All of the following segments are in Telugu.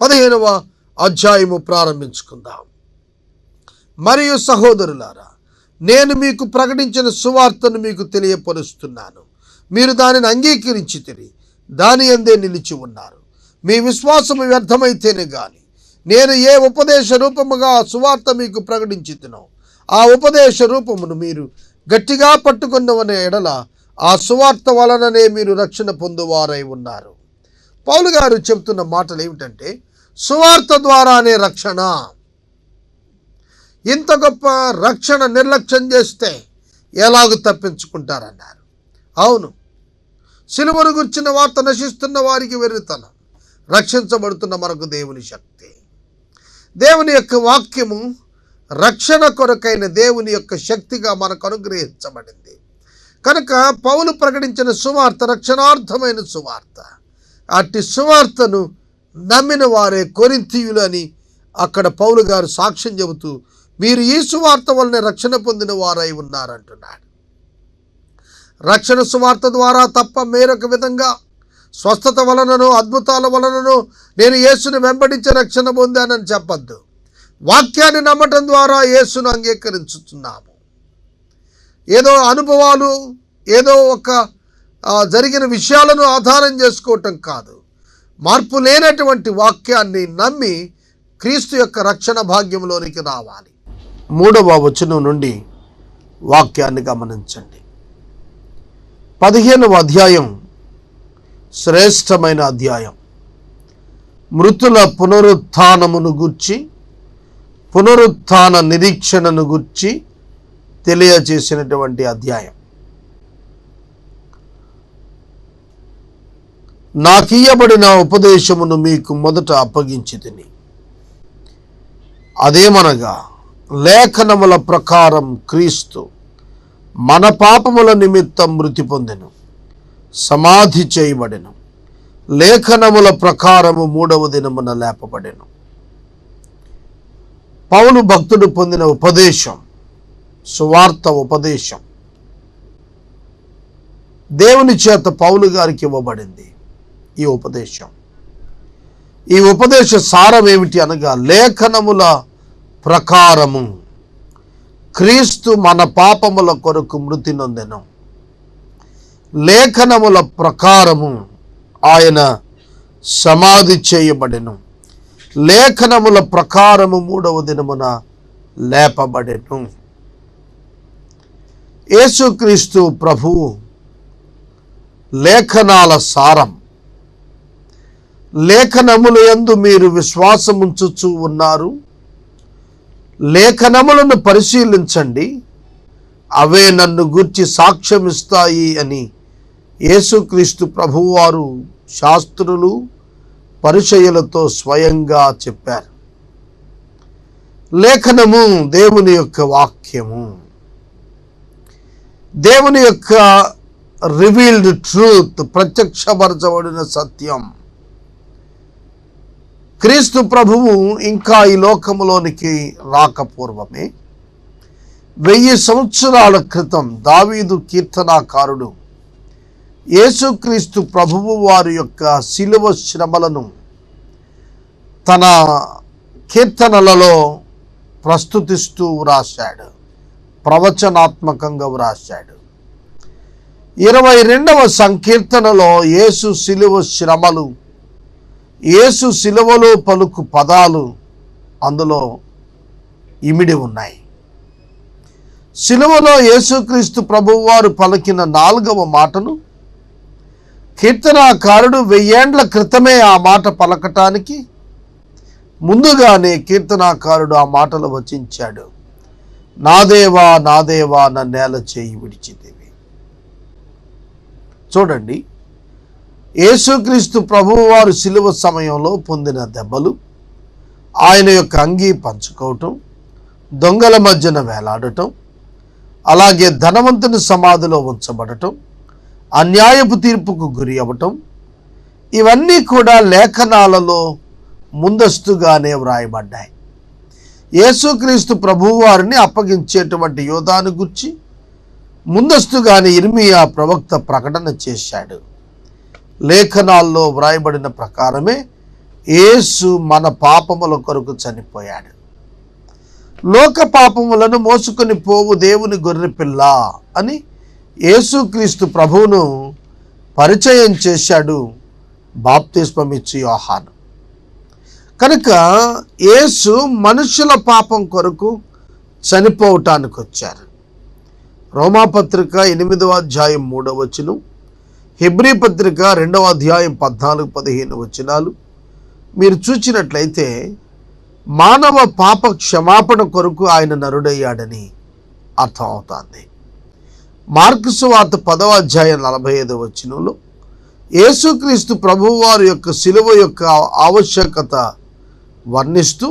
15వ అధ్యాయము ప్రారంభించుకుందాం. మరియు సహోదరులారా, నేను మీకు ప్రకటించిన సువార్తను మీకు తెలియపరుస్తున్నాను. మీరు దానిని అంగీకరించితిరి, దాని యందే నిలిచి ఉన్నారు. మీ విశ్వాసము వ్యర్థమైతేనే గాని నేను ఏ ఉపదేశ రూపముగా ఆ సువార్త మీకు ప్రకటించితినో ఆ ఉపదేశ రూపమును మీరు గట్టిగా పట్టుకున్నవనే ఎడల ఆ సువార్త వలననే మీరు రక్షణ పొందువారై ఉన్నారు. పౌలు గారు చెప్తున్న మాటలు ఏమిటంటే, సువార్త ద్వారానే రక్షణ. ఇంత గొప్ప రక్షణ నిర్లక్ష్యం చేస్తే ఎలాగూ తప్పించుకుంటారన్నారు. అవును, సిలువను గుర్చిన వార్త నశిస్తున్న వారికి వెర్రితనం, రక్షించబడుతున్న మనకు దేవుని శక్తి. దేవుని యొక్క వాక్యము రక్షణ కొరకైన దేవుని యొక్క శక్తిగా మనకు అనుగ్రహించబడింది. కనుక పౌలు ప్రకటించిన సువార్త రక్షణార్థమైన సువార్త. అట్టి సువార్తను నమ్మిన వారే కొరింథీయులు అని అక్కడ పౌలు గారు సాక్ష్యం చెబుతూ, మీరు ఈ సువార్త వలన రక్షణ పొందిన వారై ఉన్నారంటున్నాడు. రక్షణ సువార్త ద్వారా తప్ప వేరొక విధంగా స్వస్థత వలననో అద్భుతాల వలననో నేను యేసుని వెంబడించి రక్షణ పొందానని చెప్పద్దు. వాక్యాన్ని నమ్మటం ద్వారా యేసును అంగీకరించుతున్నాము. ఏదో అనుభవాలు, ఏదో ఒక జరిగిన విషయాలను ఆధారం చేసుకోవటం కాదు. మార్పు లేనటువంటి వాక్యాన్ని నమ్మి క్రీస్తు యొక్క రక్షణ భాగ్యంలోనికి రావాలి. 3వ వచనం నుండి వాక్యాన్ని గమనించండి. 15వ అధ్యాయం శ్రేష్టమైన అధ్యాయం. మృతుల పునరుత్థానమును గూర్చి, పునరుత్థాన నిరీక్షణను గూర్చి తెలియజేసినటువంటి అధ్యాయం. నాకియ్యబడిన ఉపదేశమును మీకు మొదట అప్పగించితిని. అదేమనగా, లేఖనముల ప్రకారం క్రీస్తు మన పాపముల నిమిత్తం మృతి పొందెను, సమాధి చేయబడెను, లేఖనముల ప్రకారము 3వ దినమున లేపబడెను. పౌలు భక్తుడు పొందిన ఉపదేశం, సువార్త ఉపదేశం దేవుని చేత పౌలు గారికి ఇవ్వబడింది. ఈ ఉపదేశ సారం ఏమిటి అనగా, లేఖనముల ప్రకారము క్రీస్తు మన పాపముల కొరకు మృతి నొందెను, లేఖనముల ప్రకారము ఆయన సమాధి చేయబడెను, లేఖనముల ప్రకారము 3వ దినమున లేపబడెను. యేసుక్రీస్తు ప్రభువు లేఖనాల సారం. లేఖనముల యందు మీరు విశ్వాసముంచుచూ ఉన్నారు. లేఖనములను పరిశీలించండి, అవే నన్ను గూర్చి సాక్ష్యమిస్తాయి అని యేసుక్రీస్తు ప్రభువారు శాస్త్రులు పరిచయులతో స్వయంగా చెప్పారు. లేఖనము దేవుని యొక్క వాక్యము, దేవుని యొక్క రివీల్డ్ ట్రూత్, ప్రత్యక్షపరచబడిన సత్యం. క్రీస్తు ప్రభువు ఇంకా ఈ లోకములోనికి రాకపూర్వమే 1000 సంవత్సరాల క్రితం దావీదు కీర్తనాకారుడు యేసుక్రీస్తు ప్రభువు వారి యొక్క శిలువ శ్రమలను తన కీర్తనలలో ప్రస్తుతిస్తూ వ్రాశాడు, ప్రవచనాత్మకంగా వ్రాశాడు. 22వ సంకీర్తనలో యేసు శిలువ శ్రమలు, యేసు శిలువలో పలుకు పదాలు అందులో ఇమిడి ఉన్నాయి. శిలువలో యేసుక్రీస్తు ప్రభువారు పలికిన 4వ మాటను కీర్తనాకారుడు 1000 ఏండ్ల క్రితమే ఆ మాట పలకటానికి ముందుగానే కీర్తనాకారుడు ఆ మాటలు వచించాడు. నా దేవా నా దేవా నన్నేల చేయి విడిచితివి. చూడండి, యేసుక్రీస్తు ప్రభువారు శిలువ సమయంలో పొందిన దెబ్బలు, ఆయన యొక్క అంగీ పంచుకోవటం, దొంగల మధ్యన వేలాడటం, అలాగే ధనవంతుని సమాధిలో ఉంచబడటం, అన్యాయపు తీర్పుకు గురి అవ్వటం, ఇవన్నీ కూడా లేఖనాలలో ముందస్తుగానే వ్రాయబడ్డాయి. యేసుక్రీస్తు ప్రభువారిని అప్పగించేటువంటి యోధాను గురించి ముందస్తుగానే ఇర్మియా ప్రవక్త ప్రకటన చేశాడు. లేఖనాల్లో వ్రాయబడిన ప్రకారమే యేసు మన పాపముల కొరకు చనిపోయాడు. లోక పాపములను మోసుకొని పోవు దేవుని గొర్రెపిల్ల అని యేసుక్రీస్తు ప్రభువును పరిచయం చేశాడు బాప్తిస్మం ఇచ్చి యోహాను. కనుక యేసు మనుషుల పాపం కొరకు చనిపోవటానికి వచ్చారు. రోమాపత్రిక 8వ అధ్యాయం 3వ వచనం, హెబ్రీ పత్రిక 2వ అధ్యాయం 14-15 వచనాలు మీరు చూచినట్లయితే మానవ పాప క్షమాపణ కొరకు ఆయన నరుడయ్యాడని అర్థం అవుతుంది. మార్కు సువార్త 10వ అధ్యాయం 45వ వచనంలో యేసుక్రీస్తు ప్రభువారి యొక్క శిలువ యొక్క ఆవశ్యకత వర్ణిస్తూ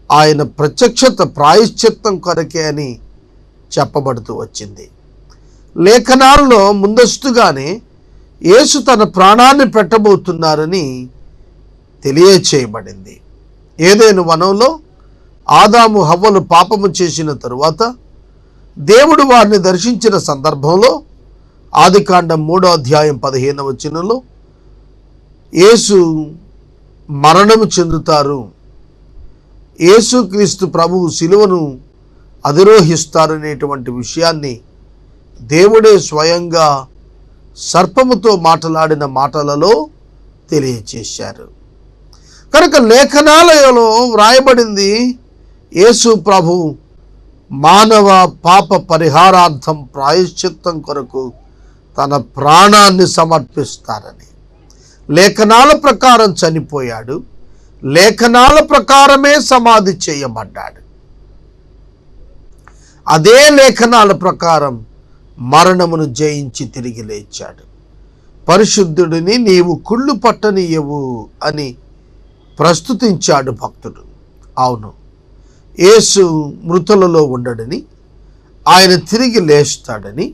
ఆయన ప్రత్యక్షత ప్రాయశ్చిత్తం కొరకే అని చెప్పబడుతూ వచ్చింది. లేఖనాల్లో ముందస్తుగానే యేసు తన ప్రాణాన్ని పెట్టబోతున్నారని తెలియచేయబడింది. ఏదైనా వనంలో ఆదాము హవ్వలు పాపము చేసిన తరువాత దేవుడు వారిని దర్శించిన సందర్భంలో ఆదికాండం 3వ అధ్యాయం 15వ వచనంలో యేసు మరణము చెందుతారు, యేసుక్రీస్తు ప్రభువు శిలువను అధిరోహిస్తారనేటువంటి విషయాన్ని దేవుడే స్వయంగా సర్పముతో మాట్లాడిన మాటలలో తెలియచేశారు. కనుక లేఖనాలలో వ్రాయబడింది యేసు ప్రభు మానవ పాప పరిహారార్థం ప్రాయశ్చిత్తం కొరకు తన ప్రాణాన్ని సమర్పిస్తారని. లేఖనాల ప్రకారం చనిపోయాడు, లేఖనాల ప్రకారమే సమాధి చేయబడ్డాడు. అదే లేఖనాల ప్రకారం మరణమును జయించి తిరిగి లేచాడు. పరిశుద్ధుడిని నీవు కుళ్ళు పట్టనీయవు అని ప్రస్తుతించాడు భక్తుడు. అవును, యేసు మృతులలో ఉండడని, ఆయన తిరిగి లేస్తాడని,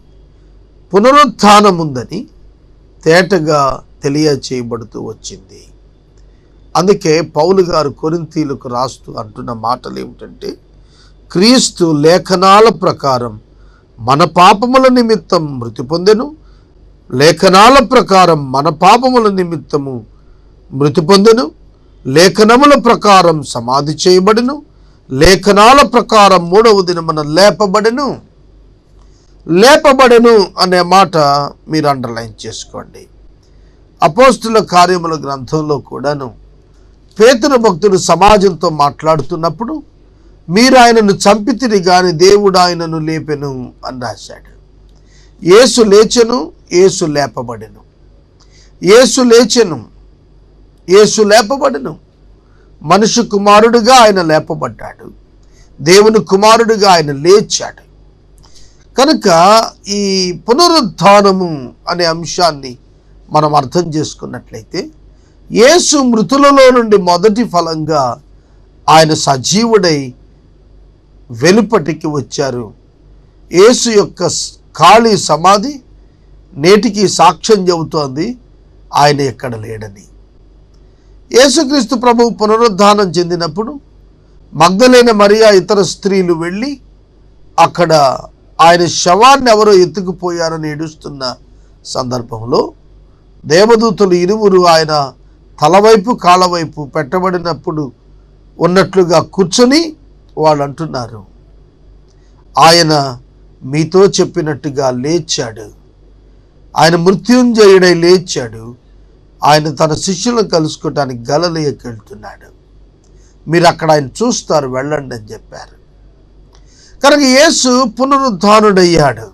పునరుత్థానముందని తేటగా తెలియచేయబడుతూ వచ్చింది. అందుకే పౌలు గారు కొరింథీయులకు రాస్తూ అంటున్న మాటలు ఏమిటంటే, క్రీస్తు లేఖనాల ప్రకారం మన పాపముల నిమిత్తం మృతి పొందెను, లేఖనాల ప్రకారం మన పాపముల నిమిత్తము మృతి పొందెను, లేఖనముల ప్రకారం సమాధి చేయబడెను, లేఖనాల ప్రకారం 3వ దినమున లేపబడెను. లేపబడెను అనే మాట మీరు అండర్లైన్ చేసుకోండి. అపోస్తుల కార్యముల గ్రంథంలో కూడాను పేతురు భక్తుడు సమాజంతో మాట్లాడుతున్నప్పుడు మీరు ఆయనను చంపితిరి గాని దేవుడు ఆయనను లేపెను అని రాశాడు. యేసు లేచెను, యేసు లేపబడెను. యేసు లేచెను, యేసు లేపబడెను. మనుష్య కుమారుడిగా ఆయన లేపబడ్డాడు, దేవుని కుమారుడిగా ఆయన లేచాడు. కనుక ఈ పునరుద్ధానము అనే అంశాన్ని మనం అర్థం చేసుకున్నట్లయితే యేసు మృతులలో నుండి మొదటి ఫలంగా ఆయన సజీవుడై వెలుపటికి వచ్చారు. యేసు యొక్క ఖాళీ సమాధి నేటికి సాక్ష్యం చెబుతోంది ఆయన ఎక్కడ లేడని. యేసుక్రీస్తు ప్రభువు పునరుద్ధానం చెందినప్పుడు మగ్దలేన మరియా ఇతర స్త్రీలు వెళ్ళి అక్కడ ఆయన శవాన్ని ఎవరో ఎత్తుకుపోయారని ఏడుస్తున్న సందర్భంలో దేవదూతలు ఇరువురు ఆయన తలవైపు కాళ్ళవైపు పెట్టబడినప్పుడు ఉన్నట్లుగా కూర్చొని వాళ్ళు అంటున్నారు, ఆయన మీతో చెప్పినట్టుగా లేచాడు, ఆయన మృత్యుంజయుడై లేచాడు, ఆయన తన శిష్యులను కలుసుకోవటానికి గలిలయకి వెళ్తున్నాడు, మీరు అక్కడ ఆయన చూస్తారు, వెళ్ళండి అని చెప్పారు. కనుక యేసు పునరుద్ధానుడయ్యాడు.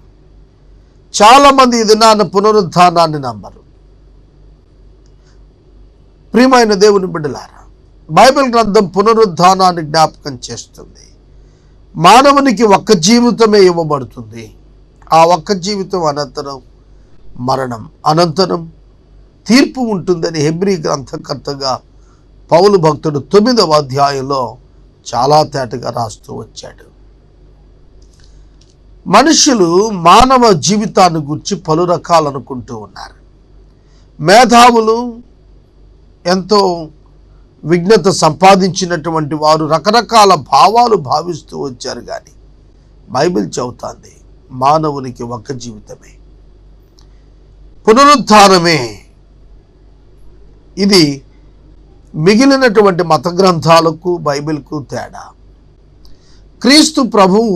చాలామంది ఇది నాన్న పునరుద్ధానాన్ని నమ్మరు. ప్రియమైన దేవుని బిడ్డలారా, బైబిల్ గ్రంథం పునరుద్ధానాన్ని జ్ఞాపకం చేస్తుంది. మానవునికి ఒక్క జీవితమే ఇవ్వబడుతుంది. ఆ ఒక్క జీవితం అనంతరం మరణం, అనంతరం తీర్పు ఉంటుందని హెబ్రీ గ్రంథకర్తగా పౌలు భక్తుడు 9వ అధ్యాయంలో చాలా తేటగా రాస్తూ వచ్చాడు. మనుషులు మానవ జీవితాన్ని గురించి పలు రకాలు అనుకుంటూ ఉన్నారు. మేధావులు, ఎంతో విజ్ఞత సంపాదించినటువంటి వారు రకరకాల భావాలు భావిస్తూ వచ్చారు. కానీ బైబిల్ చెబుతోంది మానవునికి ఒక్క జీవితమే, పునరుద్ధానమే. ఇది మిగిలినటువంటి మత గ్రంథాలకు బైబిల్కు తేడా. క్రీస్తు ప్రభువు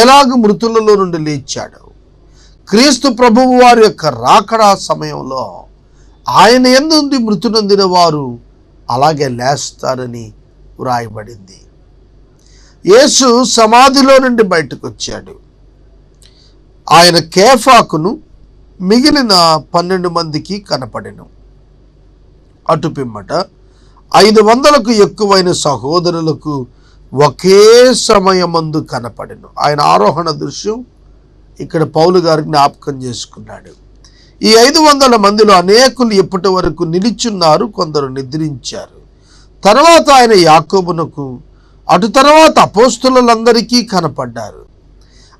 ఎలాగ మృతులలో నుండి లేచాడు, క్రీస్తు ప్రభువు వారి యొక్క రాకడా సమయంలో ఆయన యందు మృతి నొందిన వారు అలాగే లేస్తారని వ్రాయబడింది. యేసు సమాధిలో నుండి బయటకు వచ్చాడు. ఆయన కేఫాకును మిగిలిన 12 మందికి కనపడెను. అటు పిమ్మట 500కు ఎక్కువైన సహోదరులకు ఒకే సమయమందు కనపడెను. ఆయన ఆరోహణ దృశ్యం ఇక్కడ పౌలు గారు జ్ఞాపకం చేసుకున్నాడు. ఈ 500 మందిలో అనేకులు ఇప్పటి వరకు నిలిచున్నారు, కొందరు నిద్రించారు. తర్వాత ఆయన యాకోబునకు, అటు తర్వాత అపోస్తలులందరికీ కనపడ్డారు.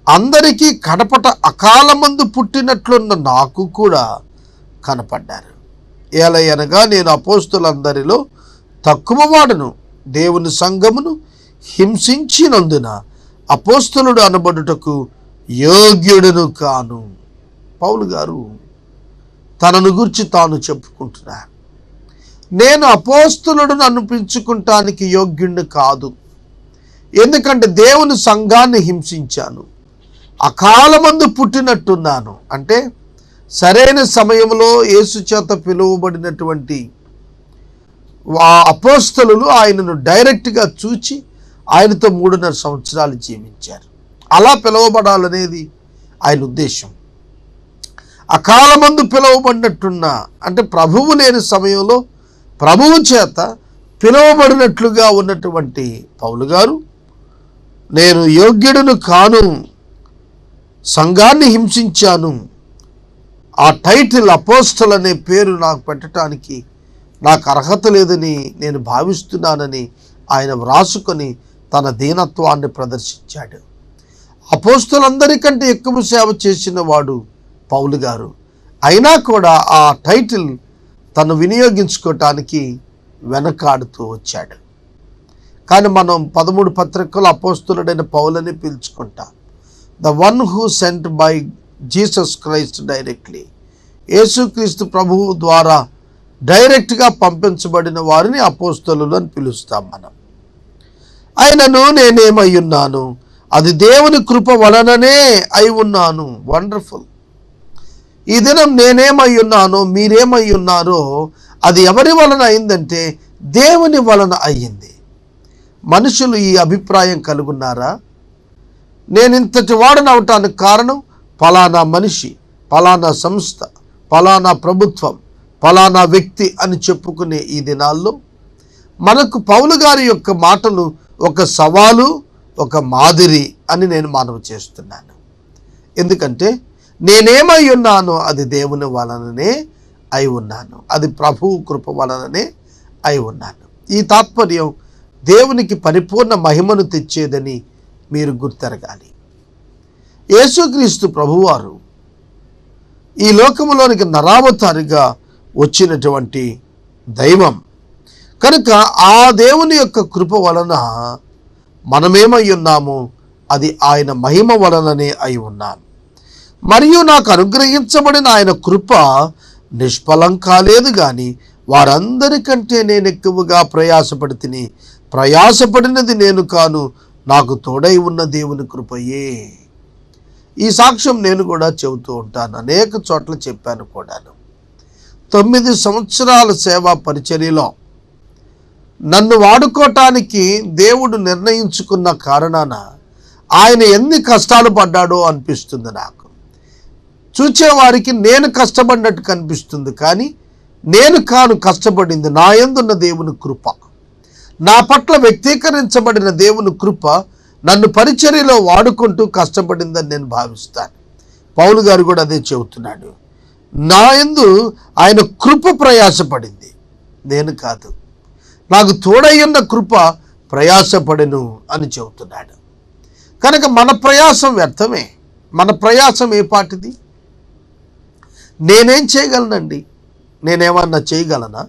అందరికీ కనపట అకాలమందు పుట్టినట్లున్న నాకు కూడా కనపడ్డారు. ఏలయనగా నేను అపోస్తలులందరిలో తక్కువ వాడును, దేవుని సంఘమును హింసించినందున అపోస్తలుడు అనబడుటకు యోగ్యుడును కాను. పౌలు గారు తనను గురించి తాను చెప్పుకుంటున్నారు. నేను అపోస్తలుడును అనిపించుకుంటానికి యోగ్యుడిని కాదు, ఎందుకంటే దేవుని సంఘాన్ని హింసించాను, అకాలమందు పుట్టినట్టున్నాను. అంటే సరైన సమయంలో యేసు చేత పిలువబడినటువంటి అపోస్తలులు ఆయనను డైరెక్ట్గా చూచి ఆయనతో 3.5 సంవత్సరాలు జీవించారు. అలా పిలువబడాలనేది ఆయన ఉద్దేశం. అకాలమందు పిలువబడినట్టున్న అంటే ప్రభువు లేని సమయంలో ప్రభువు చేత పిలువబడినట్లుగా ఉన్నటువంటి పౌలు గారు, నేను యోగ్యుడును కాను, సంఘాన్ని హింసించాను, ఆ టైటిల్ అపోస్తల్ అనే పేరు నాకు పెట్టడానికి నాకు అర్హత లేదని నేను భావిస్తున్నానని ఆయన వ్రాసుకొని తన దీనత్వాన్ని ప్రదర్శించాడు. అపోస్తలందరికంటే ఎక్కువ సేవ చేసిన వాడు పౌలు గారు. అయినా కూడా ఆ టైటిల్ తను వినియోగించుకోవటానికి వెనకాడుతూ వచ్చాడు. కానీ మనం 13 పత్రికలు అపోస్తలుడైన పౌలని పిలుచుకుంటాం. The one who sent by Jesus Christ directly, యేసుక్రీస్తు ప్రభువు ద్వారా డైరెక్ట్గా పంపించబడిన వారిని అపోస్తలులు అని పిలుస్తాం మనం. ఆయనను నేనేమై ఉన్నాను, అది దేవుని కృప వలననే అయి ఉన్నాను. వండర్ఫుల్. ఈ దినం నేనేమై ఉన్నానో మీరేమై ఉన్నారో అది ఎవరి వలన అయిందంటే దేవుని వలన అయ్యింది. మనుషులు ఈ అభిప్రాయం కలుగున్నారా? నేను ఇంతటి వాడని అవటానికి కారణం ఫలానా మనిషి, ఫలానా సంస్థ, ఫలానా ప్రభుత్వం, ఫలానా వ్యక్తి అని చెప్పుకునే ఈ దినాల్లో మనకు పౌలు గారి యొక్క మాటలు ఒక సవాలు, ఒక మాదిరి అని నేను మనవి చేస్తున్నాను. ఎందుకంటే నేనేమై ఉన్నానో అది దేవుని వలననే అయి ఉన్నాను, అది ప్రభువు కృప వలననే అయి ఉన్నాను. ఈ తాత్పర్యం దేవునికి పరిపూర్ణ మహిమను తెచ్చేదని మీరు గుర్తెరగాలి. యేసుక్రీస్తు ప్రభువారు ఈ లోకములోనికి నరావతారిగా వచ్చినటువంటి దైవం కనుక ఆ దేవుని యొక్క కృప వలన మనమేమై ఉన్నామో అది ఆయన మహిమ వలననే అయి ఉన్నాం. మరియు నాకు అనుగ్రహించబడిన ఆయన కృప నిష్ఫలం కాలేదు, కానీ వారందరికంటే నేను ఎక్కువగా ప్రయాసపడినది నేను కాను, నాకు తోడై ఉన్న దేవుని కృపయే. ఈ సాక్ష్యం నేను కూడా చెబుతూ ఉంటాను, అనేక చోట్ల చెప్పాను కూడాను. 9 సంవత్సరాల సేవా పరిచర్యలో నన్ను వాడుకోవటానికి దేవుడు నిర్ణయించుకున్న కారణాన ఆయన ఎన్ని కష్టాలు పడ్డాడో అనిపిస్తుంది. నాకు చూచేవారికి నేను కష్టపడినట్టు కనిపిస్తుంది, కానీ నేను కాను కష్టపడింది, నా యందున్న దేవుని కృప, నా పట్ల వ్యక్తీకరించబడిన దేవుని కృప నన్ను పరిచర్యలో వాడుకుంటూ కష్టపడిందని నేను భావిస్తాను. పౌలు గారు కూడా అదే చెబుతున్నాడు. నా యందు ఆయన కృప ప్రయాసపడింది, నేను కాదు, నాకు తోడయ్యున్న కృప ప్రయాసపడెను అని చెబుతున్నాడు. కనుక మన ప్రయాసం వ్యర్థమే. మన ప్రయాసం ఏ పాటిది? నేనేం చేయగలనండి? నేనేమన్నా చేయగలనా?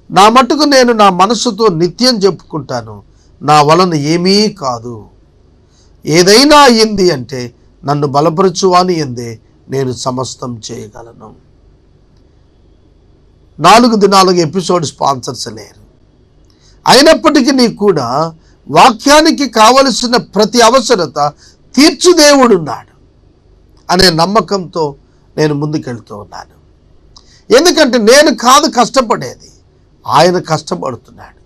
నా మటుకు నేను నా మనసుతో నిత్యం చెప్పుకుంటాను, నా వలన ఏమీ కాదు. ఏదైనా అయ్యింది అంటే నన్ను బలపరచువాని ఎందే నేను సమస్తం చేయగలను. 4 దినాలుగా ఎపిసోడ్ స్పాన్సర్స్ లేరు. అయినప్పటికీ కూడా వాక్యానికి కావలసిన ప్రతి అవసరత తీర్చు దేవుడున్నాడు అనే నమ్మకంతో నేను ముందుకెళ్తూ ఉన్నాను. ఎందుకంటే నేను కాదు కష్టపడేది, ఆయన కష్టపడుతున్నాడు.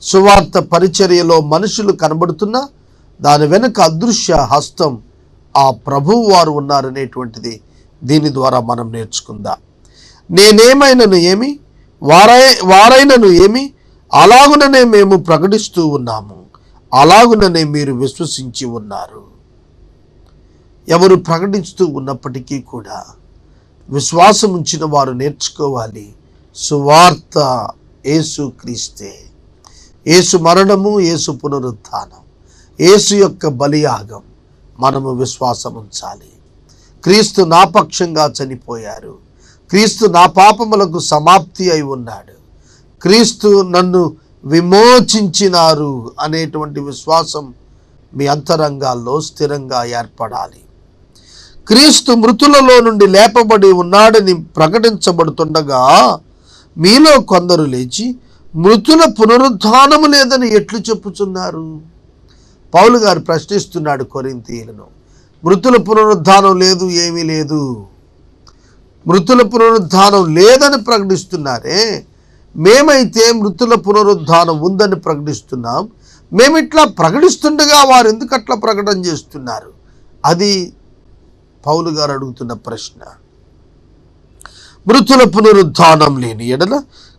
సువార్త పరిచర్యలో మనుషులు కనబడుతున్నా దాని వెనుక అదృశ్య హస్తం ఆ ప్రభువు వారు ఉన్నారనేటువంటిది దీని ద్వారా మనం నేర్చుకుందాం. నేనేమైనను ఏమి, వారైనను ఏమి, అలాగుననే మేము ప్రకటిస్తూ ఉన్నాము, అలాగుననే మీరు విశ్వసించి ఉన్నారు. ఎవరు ప్రకటిస్తూ ఉన్నప్పటికీ కూడా విశ్వాసం ఉంచిన వారు నేర్చుకోవాలి, సువార్త యేసు క్రీస్తే, యేసు మరణము, యేసు పునరుత్థానం, యేసు యొక్క బలియాగం మనము విశ్వాసం ఉంచాలి. క్రీస్తు నా పక్షంగా చనిపోయారు, క్రీస్తు నా పాపములకు సమాప్తి అయి ఉన్నాడు, క్రీస్తు నన్ను విమోచించినారు అనేటువంటి విశ్వాసం మీ అంతరంగాల్లో స్థిరంగా ఏర్పడాలి. క్రీస్తు మృతులలో నుండి లేపబడి ఉన్నాడని ప్రకటించబడుతుండగా మీలో కొందరు లేచి మృతుల పునరుద్ధానము లేదని ఎట్లు చెప్పుచున్నారు? పౌలు గారు ప్రశ్నిస్తున్నాడు కొరింథీయులను. మృతుల పునరుద్ధానం లేదు, ఏమీ లేదు. మృతుల పునరుద్ధానం లేదని ప్రకటిస్తున్నారే, మేమైతే మృతుల పునరుద్ధానం ఉందని ప్రకటిస్తున్నాం. మేమిట్లా ప్రకటిస్తుండగా వారు ఎందుకు అట్లా ప్రకటన చేస్తున్నారు? అది పౌలు గారు అడుగుతున్న ప్రశ్న. మృతుల పునరుద్ధానం లేని ఎడల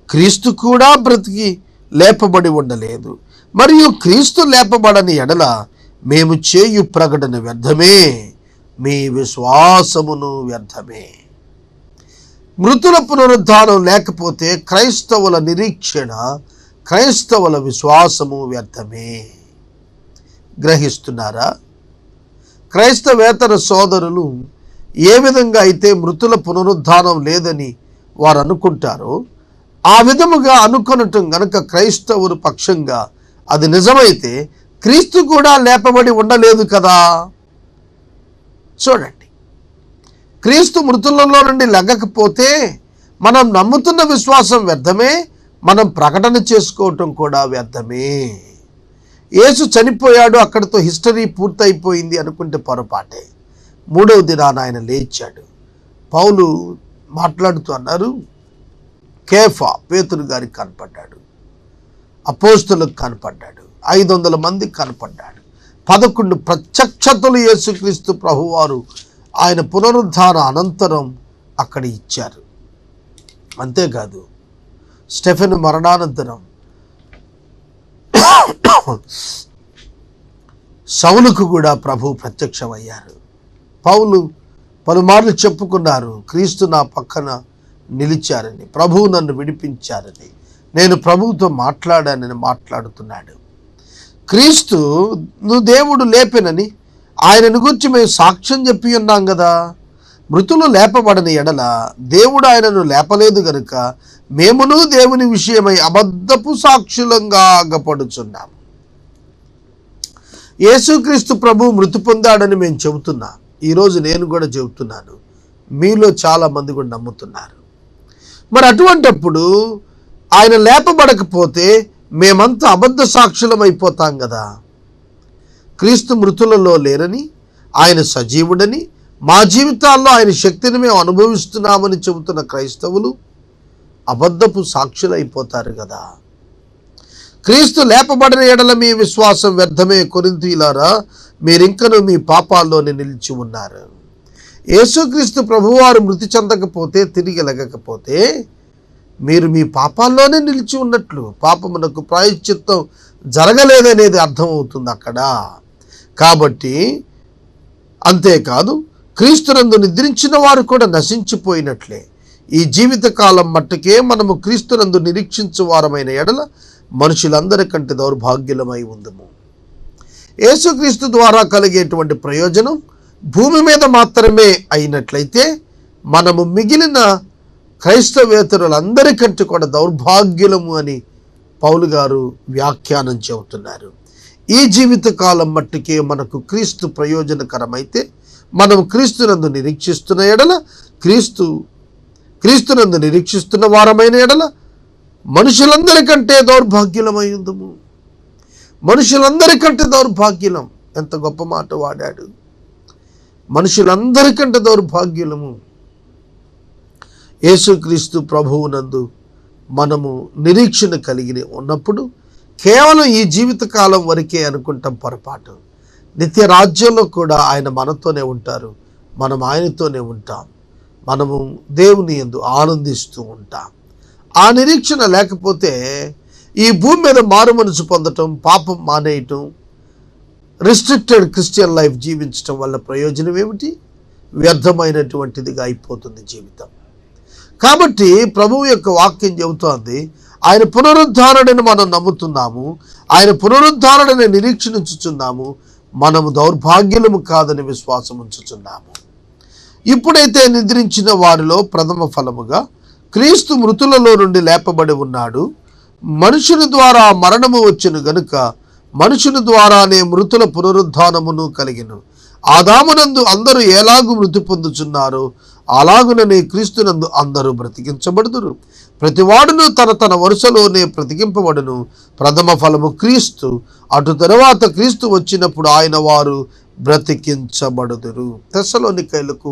క్రీస్తు కూడా బ్రతికి లేపబడి ఉండలేదు. మరియు క్రీస్తు లేపబడని ఎడల మేము చేయు ప్రకటన వ్యర్థమే, మీ విశ్వాసమును వ్యర్థమే. మృతుల పునరుద్ధానం లేకపోతే క్రైస్తవుల నిరీక్షణ, క్రైస్తవుల విశ్వాసము వ్యర్థమే. గ్రహిస్తున్నారా? క్రైస్తవేతర సోదరులు ఏ విధంగా అయితే మృతుల పునరుద్ధానం లేదని వారు అనుకుంటారో ఆ విధముగా అనుకొనటం గనక క్రైస్తవుల పక్షంగా అది నిజమైతే క్రీస్తు కూడా లేపబడి ఉండలేదు కదా. చూడండి, క్రీస్తు మృతులలో నుండి లెగ్గకపోతే మనం నమ్ముతున్న విశ్వాసం వ్యర్థమే, మనం ప్రకటన చేసుకోవటం కూడా వ్యర్థమే. యేసు చనిపోయాడు, అక్కడితో హిస్టరీ పూర్తయిపోయింది అనుకుంటే పొరపాటే. మూడవ దినాన ఆయన లేచాడు. పౌలు మాట్లాడుతూ అన్నారు, కేఫా పేతురు గారికి కనపడ్డాడు, అపోస్తలులకు కనపడ్డాడు, 500 మందికి కనపడ్డాడు, 11 ప్రత్యక్షతలు యేసుక్రీస్తు ప్రభువారు ఆయన పునరుద్ధాన అనంతరం అక్కడ ఇచ్చారు. అంతేకాదు, స్టెఫెను మరణానంతరం సౌలుకు కూడా ప్రభు ప్రత్యక్షమయ్యారు. పౌలు పలుమార్లు చెప్పుకున్నారు, క్రీస్తు నా పక్కన నిలిచారని, ప్రభువు నన్ను విడిపించారని, నేను ప్రభువుతో మాట్లాడానని మాట్లాడుతున్నాడు. క్రీస్తును దేవుడు లేపెనని ఆయనను గురించి మేము సాక్ష్యం చెప్పి ఉన్నాం కదా. మృతులు లేపబడని ఎడల దేవుడు ఆయనను లేపలేదు గనుక మేమును దేవుని విషయమై అబద్ధపు సాక్షులంగా అగపడుచున్నాము. యేసుక్రీస్తు ప్రభు మృతి పొందాడని మేము చెబుతున్నాం. ఈరోజు నేను కూడా చెబుతున్నాను, మీలో చాలామంది కూడా నమ్ముతున్నారు. మరి అటువంటప్పుడు ఆయన లేపబడకపోతే మేమంతా అబద్ధ సాక్షులం అయిపోతాం కదా. క్రీస్తు మృతులలో లేరని, ఆయన సజీవుడని, మా జీవితాల్లో ఆయన శక్తిని మేము అనుభవిస్తున్నామని చెబుతున్న క్రైస్తవులు అబద్ధపు సాక్షులు అయిపోతారు కదా. క్రీస్తు లేపబడిన ఎడల మీ విశ్వాసం వ్యర్థమే. కొరింథీయులారా, మీరింకను మీ పాపాల్లోనే నిలిచి ఉన్నారు. యేసుక్రీస్తు ప్రభువారు మృతి చెందకపోతే, తిరిగి లెగకపోతే మీరు మీ పాపాల్లోనే నిలిచి ఉన్నట్లు, పాపమునకు ప్రాయశ్చిత్తం జరగలేదనేది అర్థమవుతుంది అక్కడ. కాబట్టి అంతేకాదు, క్రీస్తునందు నిద్రించిన వారు కూడా నశించిపోయినట్లే. ఈ జీవితకాలం మట్టుకే మనము క్రీస్తునందు నిరీక్షించు వారమైన ఎడల మనుషులందరికంటే దౌర్భాగ్యులమై ఉందము. యేసుక్రీస్తు ద్వారా కలిగేటువంటి ప్రయోజనం భూమి మీద మాత్రమే అయినట్లయితే మనము మిగిలిన క్రైస్తవేతరులందరికంటే కూడా దౌర్భాగ్యులము అని పౌలు గారు వ్యాఖ్యానం చెబుతున్నారు. ఈ జీవితకాలం మట్టుకే మనకు క్రీస్తు ప్రయోజనకరమైతే, మనం క్రీస్తునందు నిరీక్షిస్తున్న ఎడల, క్రీస్తునందు నిరీక్షిస్తున్న వారమైన ఎడల మనుషులందరికంటే దౌర్భాగ్యులమై ఉందుము. మనుషులందరికంటే దౌర్భాగ్యులం. ఎంత గొప్ప మాట వాడాడు. మనుషులందరికంటే దౌర్భాగ్యులము. యేసుక్రీస్తు ప్రభువునందు మనము నిరీక్షణ కలిగి ఉన్నప్పుడు కేవలం ఈ జీవితకాలం వరకే అనుకుంటాం పొరపాటు. నిత్య రాజ్యంలో కూడా ఆయన మనతోనే ఉంటారు, మనం ఆయనతోనే ఉంటాం, మనము దేవుని యందు ఆనందిస్తూ ఉంటాం. ఆ నిరీక్షణ లేకపోతే ఈ భూమి మీద మారు మనసు పొందటం, పాపం మానేయటం, రిస్ట్రిక్టెడ్ క్రిస్టియన్ లైఫ్ జీవించటం వల్ల ప్రయోజనం ఏమిటి? వ్యర్థమైనటువంటిదిగా అయిపోతుంది జీవితం. కాబట్టి ప్రభువు యొక్క వాక్యం చెబుతోంది, ఆయన పునరుద్ధారణని మనం నమ్ముతున్నాము, ఆయన పునరుద్ధారణని నిరీక్షించుచున్నాము, మనము దౌర్భాగ్యులము కాదని విశ్వాసం ఉంచుచున్నాము. ఇప్పుడైతే నిద్రించిన వారిలో ప్రథమ ఫలముగా క్రీస్తు మృతులలో నుండి లేపబడి ఉన్నాడు. మనుషుని ద్వారా మరణము వచ్చెను గనుక మనుషుని ద్వారానే మృతుల పునరుద్ధానమును కలిగెను. ఆదామునందు అందరూ ఎలాగూ మృతి పొందుచున్నారో అలాగుననే క్రీస్తునందు అందరూ బ్రతికించబడుదురు. ప్రతివాడును తన తన వరుసలోనే బ్రతికింపబడును. ప్రథమ ఫలము క్రీస్తు, అటు తరువాత క్రీస్తు వచ్చినప్పుడు ఆయన వారు బ్రతికించబడుదురు. తెస్సలోనికైలకు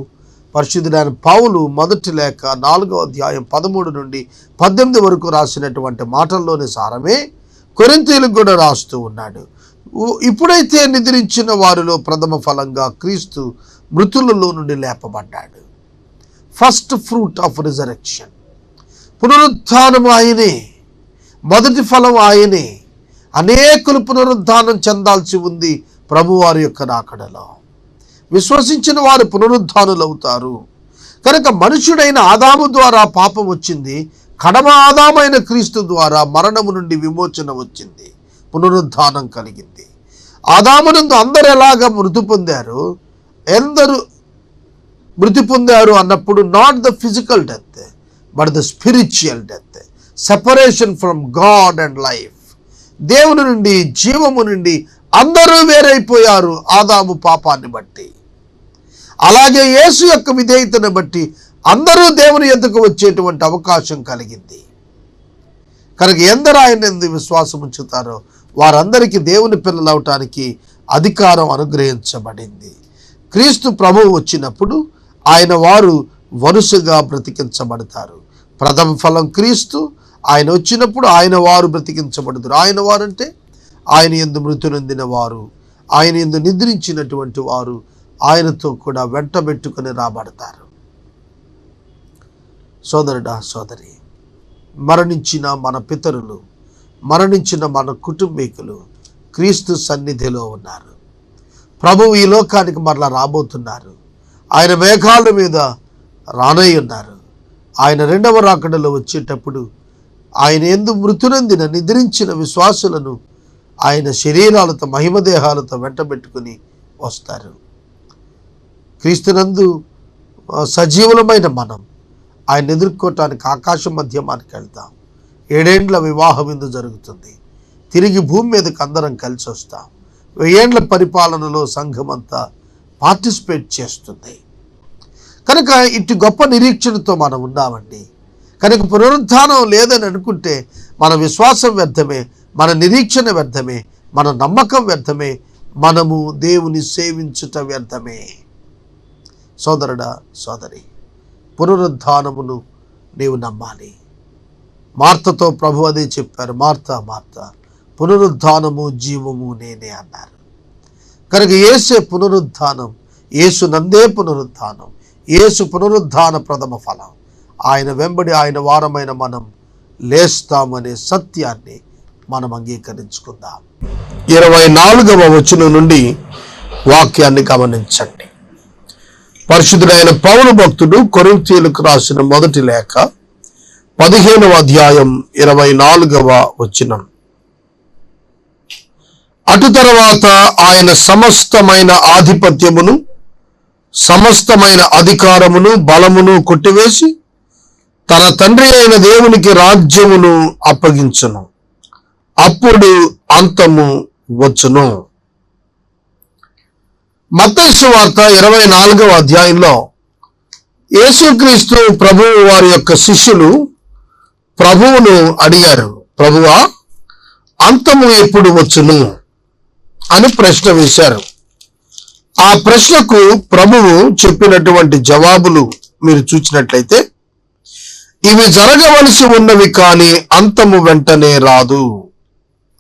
పరిశుద్ధుడైన పౌలు మొదటి లేఖ 4వ అధ్యాయం 13 నుండి 18 వరకు రాసినటువంటి మాటల్లోని సారమే కొరింథీయులకు కూడా రాస్తూ ఉన్నాడు. ఇప్పుడైతే నిద్రించిన వారిలో ప్రథమ ఫలంగా క్రీస్తు మృతులలో నుండి లేపబడ్డాడు. First fruit of resurrection. పునరుత్థానం ఆయనే, మొదటి ఫలం ఆయనే. అనేకులు పునరుద్ధానం చెందాల్సి ఉంది ప్రభువారి యొక్క రాకడలో. విశ్వసించిన వారు పునరుద్ధానులవుతారు. కనుక మనుషుడైన ఆదాము ద్వారా పాపం వచ్చింది, కడమ ఆదామైన క్రీస్తు ద్వారా మరణము నుండి విమోచన వచ్చింది, పునరుద్ధానం కలిగింది. ఆదామునందు అందరు ఎలాగ మృతి పొందారు, ఎందరు మృతి పొందారు అన్నప్పుడు not the physical death but the spiritual death, separation from God and life. దేవుని నుండి, జీవము నుండి అందరూ వేరైపోయారు ఆదాము పాపాన్ని బట్టి. అలాగే యేసు యొక్క విధేయతను బట్టి అందరూ దేవుని యొద్దకు వచ్చేటువంటి అవకాశం కలిగింది. కనుక ఎందరు ఆయన యందు విశ్వాసం ఉంచుతారో వారందరికీ దేవుని పిల్లలు అవటానికి అధికారం అనుగ్రహించబడింది. క్రీస్తు ప్రభువు వచ్చినప్పుడు ఆయన వారు వరుసగా బ్రతికించబడతారు. ప్రథమ ఫలం క్రీస్తు, ఆయన వచ్చినప్పుడు ఆయన వారు బ్రతికించబడతారు. ఆయన వారంటే ఆయన యందు మృతి నొందిన వారు, ఆయన యందు నిద్రించినటువంటి వారు ఆయనతో కూడా వెంటబెట్టుకుని రాబడతారు. సోదరుడా, సోదరి, మరణించిన మన పితరులు, మరణించిన మన కుటుంబీకులు క్రీస్తు సన్నిధిలో ఉన్నారు. ప్రభువు ఈ లోకానికి మరలా రాబోతున్నారు. ఆయన మేఘాల మీద రానై ఉన్నారు. ఆయన రెండవ రాకడలో వచ్చేటప్పుడు ఆయన యందు మృతునందిన నిద్రించిన విశ్వాసులను ఆయన శరీరాలతో, మహిమదేహాలతో వెంటబెట్టుకుని వస్తారు. క్రీస్తునందు సజీవులమైన మనం ఆయన ఎదుర్కోవటానికి ఆకాశం మధ్యమానికి వెళ్తాం. 7 ఏండ్ల వివాహం ఇందు జరుగుతుంది. తిరిగి భూమి మీదకి అందరం కలిసి వస్తాం. 1000 ఏండ్ల పరిపాలనలో సంఘం అంతా పార్టిసిపేట్ చేస్తుంది. కనుక ఇటు గొప్ప నిరీక్షణతో మనం ఉన్నామండి. కనుక పునరుద్ధానం లేదని అనుకుంటే మన విశ్వాసం వ్యర్థమే, మన నిరీక్షణ వ్యర్థమే, మన నమ్మకం వ్యర్థమే, మనము దేవుని సేవించుట వ్యర్థమే. సోదరుడా, సోదరి, పునరుద్ధానమును నీవు నమ్మాలి. మార్తతో ప్రభు అదే చెప్పారు, మార్తా మార్తా, పునరుద్ధానము జీవము నేనే అన్నారు. కనుక యేసే పునరుద్ధానం, యేసు నందే పునరుద్ధానం, యేసు పునరుద్ధాన ప్రథమ ఫలం. ఆయన వెంబడి ఆయన వారమైన మనం లేస్తామనే సత్యాన్ని మనం అంగీకరించుకుందాం. 24వ వచనం నుండి వాక్యాన్ని గమనించండి. పరిశుద్ధుడైన పౌలు భక్తుడు కొరింథీయులకు రాసిన మొదటి లేఖ 15వ అధ్యాయం 24వ వచనం. అటు తర్వాత ఆయన సమస్తమైన ఆధిపత్యమును, సమస్తమైన అధికారమును, బలమును కొట్టివేసి తన తండ్రి అయిన దేవునికి రాజ్యమును అప్పగించును. అప్పుడు అంతము వచ్చును. మత్తయి సువార్త 24వ అధ్యాయంలో యేసుక్రీస్తు ప్రభువు వారి యొక్క శిష్యులు ప్రభువును అడిగారు, ప్రభువా, అంతము ఎప్పుడు వచ్చును అని ప్రశ్న వేశారు. ఆ ప్రశ్నకు ప్రభువు చెప్పినటువంటి జవాబులు మీరు చూసినట్లయితే, ఇవి జరగవలసి ఉన్నవి కానీ అంతము వెంటనే రాదు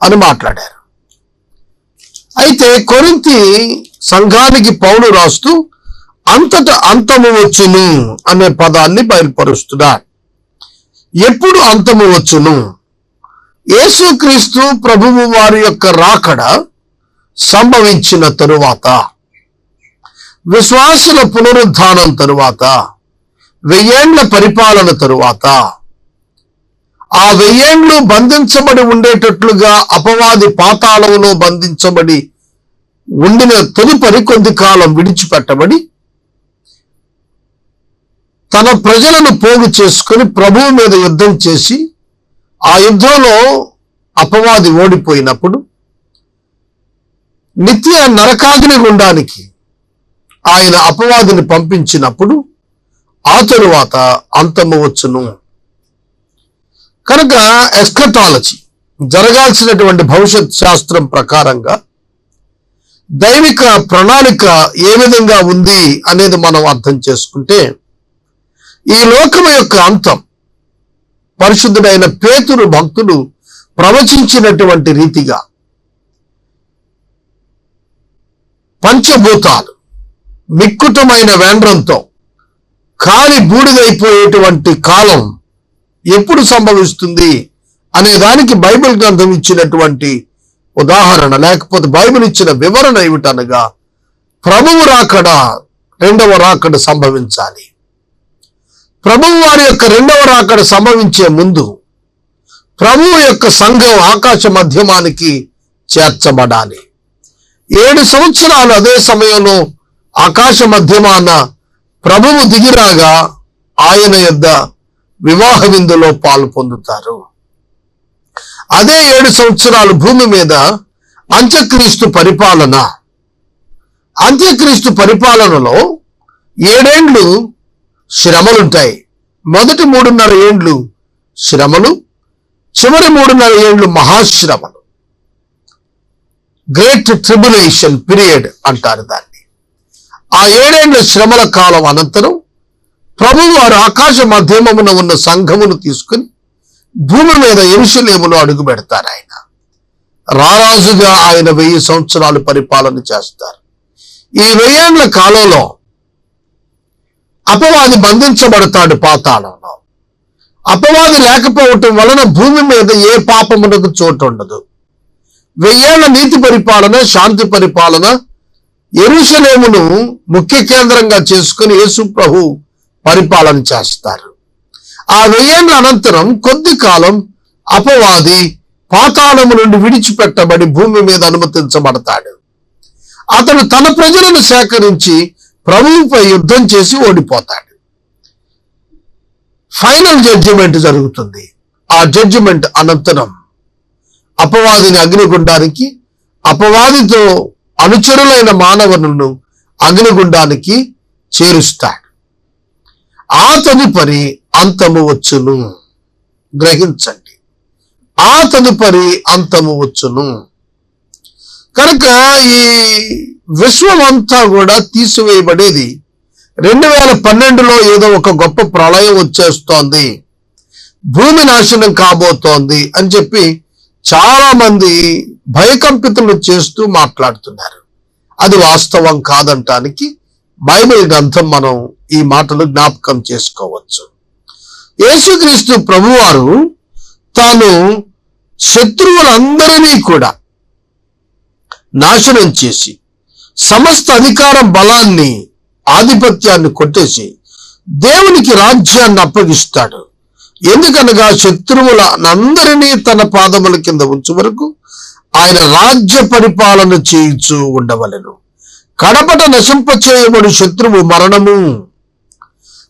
అని మాట్లాడారు. అయితే కొరింథీ సంఘానికి పౌలు రాస్తూ అంతట అంతము వచ్చును అనే పదాన్ని బయలుపరుస్తున్నాడు. ఎప్పుడు అంతము వచ్చును? యేసుక్రీస్తు ప్రభువు వారి యొక్క రాకడ సంభవించిన తరువాత, విశ్వాసుల పునరుద్ధానం తరువాత, 1000 ఏండ్ల పరిపాలన తరువాత, ఆ 1000 ఏండ్లు బంధించబడి ఉండేటట్లుగా అపవాది పాతాళంలో బంధించబడి ఉండిన తదుపరి కొద్ది కాలం విడిచిపెట్టబడి తన ప్రజలను పోగు చేసుకుని ప్రభువు మీద యుద్ధం చేసి ఆ యుద్ధంలో అపవాది ఓడిపోయినప్పుడు నిత్య నరకాగ్ని గుండానికి ఆయన అపవాదిని పంపించినప్పుడు ఆ తరువాత అంతము వచ్చును. కనుక ఎస్కటాలజీ, జరగాల్సినటువంటి భవిష్యత్ శాస్త్రం ప్రకారంగా దైవిక ప్రణాళిక ఏ విధంగా ఉంది అనేది మనం అర్థం చేసుకుంటే, ఈ లోకం యొక్క అంతం పరిశుద్ధుడైన పేతురు భక్తుడు ప్రవచించినటువంటి రీతిగా పంచభూతాలు మిక్కుటమైన వేండ్రంతో కాలి బూడిదైపోయేటువంటి కాలం ఎప్పుడు సంభవిస్తుంది అనే దానికి బైబిల్ గ్రంథం ఇచ్చినటువంటి ఉదాహరణ, లేకపోతే బైబిల్ ఇచ్చిన వివరణ ఏమిటనగా, ప్రభువు రాకడ, 2వ రాకడ సంభవించాలి. ప్రభువు వారి యొక్క 2వ రాకడ సంభవించే ముందు ప్రభువు యొక్క సంఘం ఆకాశ మధ్యమానికి చేర్చబడాలి. 7 సంవత్సరాలు అదే సమయంలో ఆకాశ మధ్యమాన ప్రభువు దిగిరాగా ఆయన యొద్ద వివాహ విందులో పాలు పొందుతారు. అదే 7 సంవత్సరాలు భూమి మీద అంత్యక్రీస్తు పరిపాలన. అంత్యక్రీస్తు పరిపాలనలో 7 ఏండ్లు శ్రమలుంటాయి. మొదటి 3.5 ఏండ్లు శ్రమలు, చివరి 3.5 ఏండ్లు మహాశ్రమలు, గ్రేట్ ట్రిబ్యులేషన్ పీరియడ్ అంటారు దాన్ని. ఆ 7 ఏండ్ల శ్రమల కాలం అనంతరం ప్రభువు వారు ఆకాశ మధ్యమమున ఉన్న సంఘమును తీసుకుని భూమి మీద యెరూషలేములో అడుగు పెడతారు. ఆయన రారాజుగా ఆయన 1000 సంవత్సరాలు పరిపాలన చేస్తారు. ఈ 1000 ఏండ్ల కాలంలో అపవాది బంధించబడతాడు పాతాళంలో. అపవాది లేకపోవటం వలన భూమి మీద ఏ పాపమునకు చోటు ఉండదు. 1000 ఏళ్ల నీతి పరిపాలన, శాంతి పరిపాలన, యెరూషలేమును ముఖ్య కేంద్రంగా చేసుకుని యేసు ప్రభు పరిపాలన చేస్తారు. ఆ 1000 ఏండ్ల అనంతరం కొద్ది కాలం అపవాది పాతాళము నుండి విడిచిపెట్టబడి భూమి మీద అనుమతించబడతాడు. అతడు తన ప్రజలను సేకరించి ప్రభువుపై యుద్ధం చేసి ఓడిపోతాడు. ఫైనల్ జడ్జిమెంట్ జరుగుతుంది. ఆ జడ్జిమెంట్ అనంతరం అపవాదిని అగ్నిగుండానికి, అపవాదితో అనుచరులైన మానవులను అగ్నిగుండానికి చేరుస్తాడు. ఆ తదుపరి అంతము వచ్చును. గ్రహించండి, ఆ తదుపరి అంతము వచ్చును. కనుక ఈ విశ్వం అంతా కూడా తీసివేయబడేది 2012లో ఏదో ఒక గొప్ప ప్రళయం వచ్చేస్తోంది, భూమి నాశనం కాబోతోంది అని చెప్పి చాలా మంది భయకంపితులు చేస్తూ మాట్లాడుతున్నారు. అది వాస్తవం కాదంటానికి బైబిల్ గ్రంథం మనం ఈ మాటలు జ్ఞాపకం చేసుకోవచ్చు. యేసుక్రీస్తు ప్రభువారు తాను శత్రువులందరినీ కూడా నాశనం చేసి సమస్త అధికార బలాన్ని, ఆధిపత్యాన్ని కొట్టేసి దేవునికి రాజ్యాన్ని అప్పగిస్తాడు. ఎందుకనగా శత్రువులందరినీ తన పాదముల కింద ఉంచు వరకు ఆయన రాజ్య పరిపాలన చేయించు ఉండవలెను. కడపట నశింపచేయబడు శత్రువు మరణము.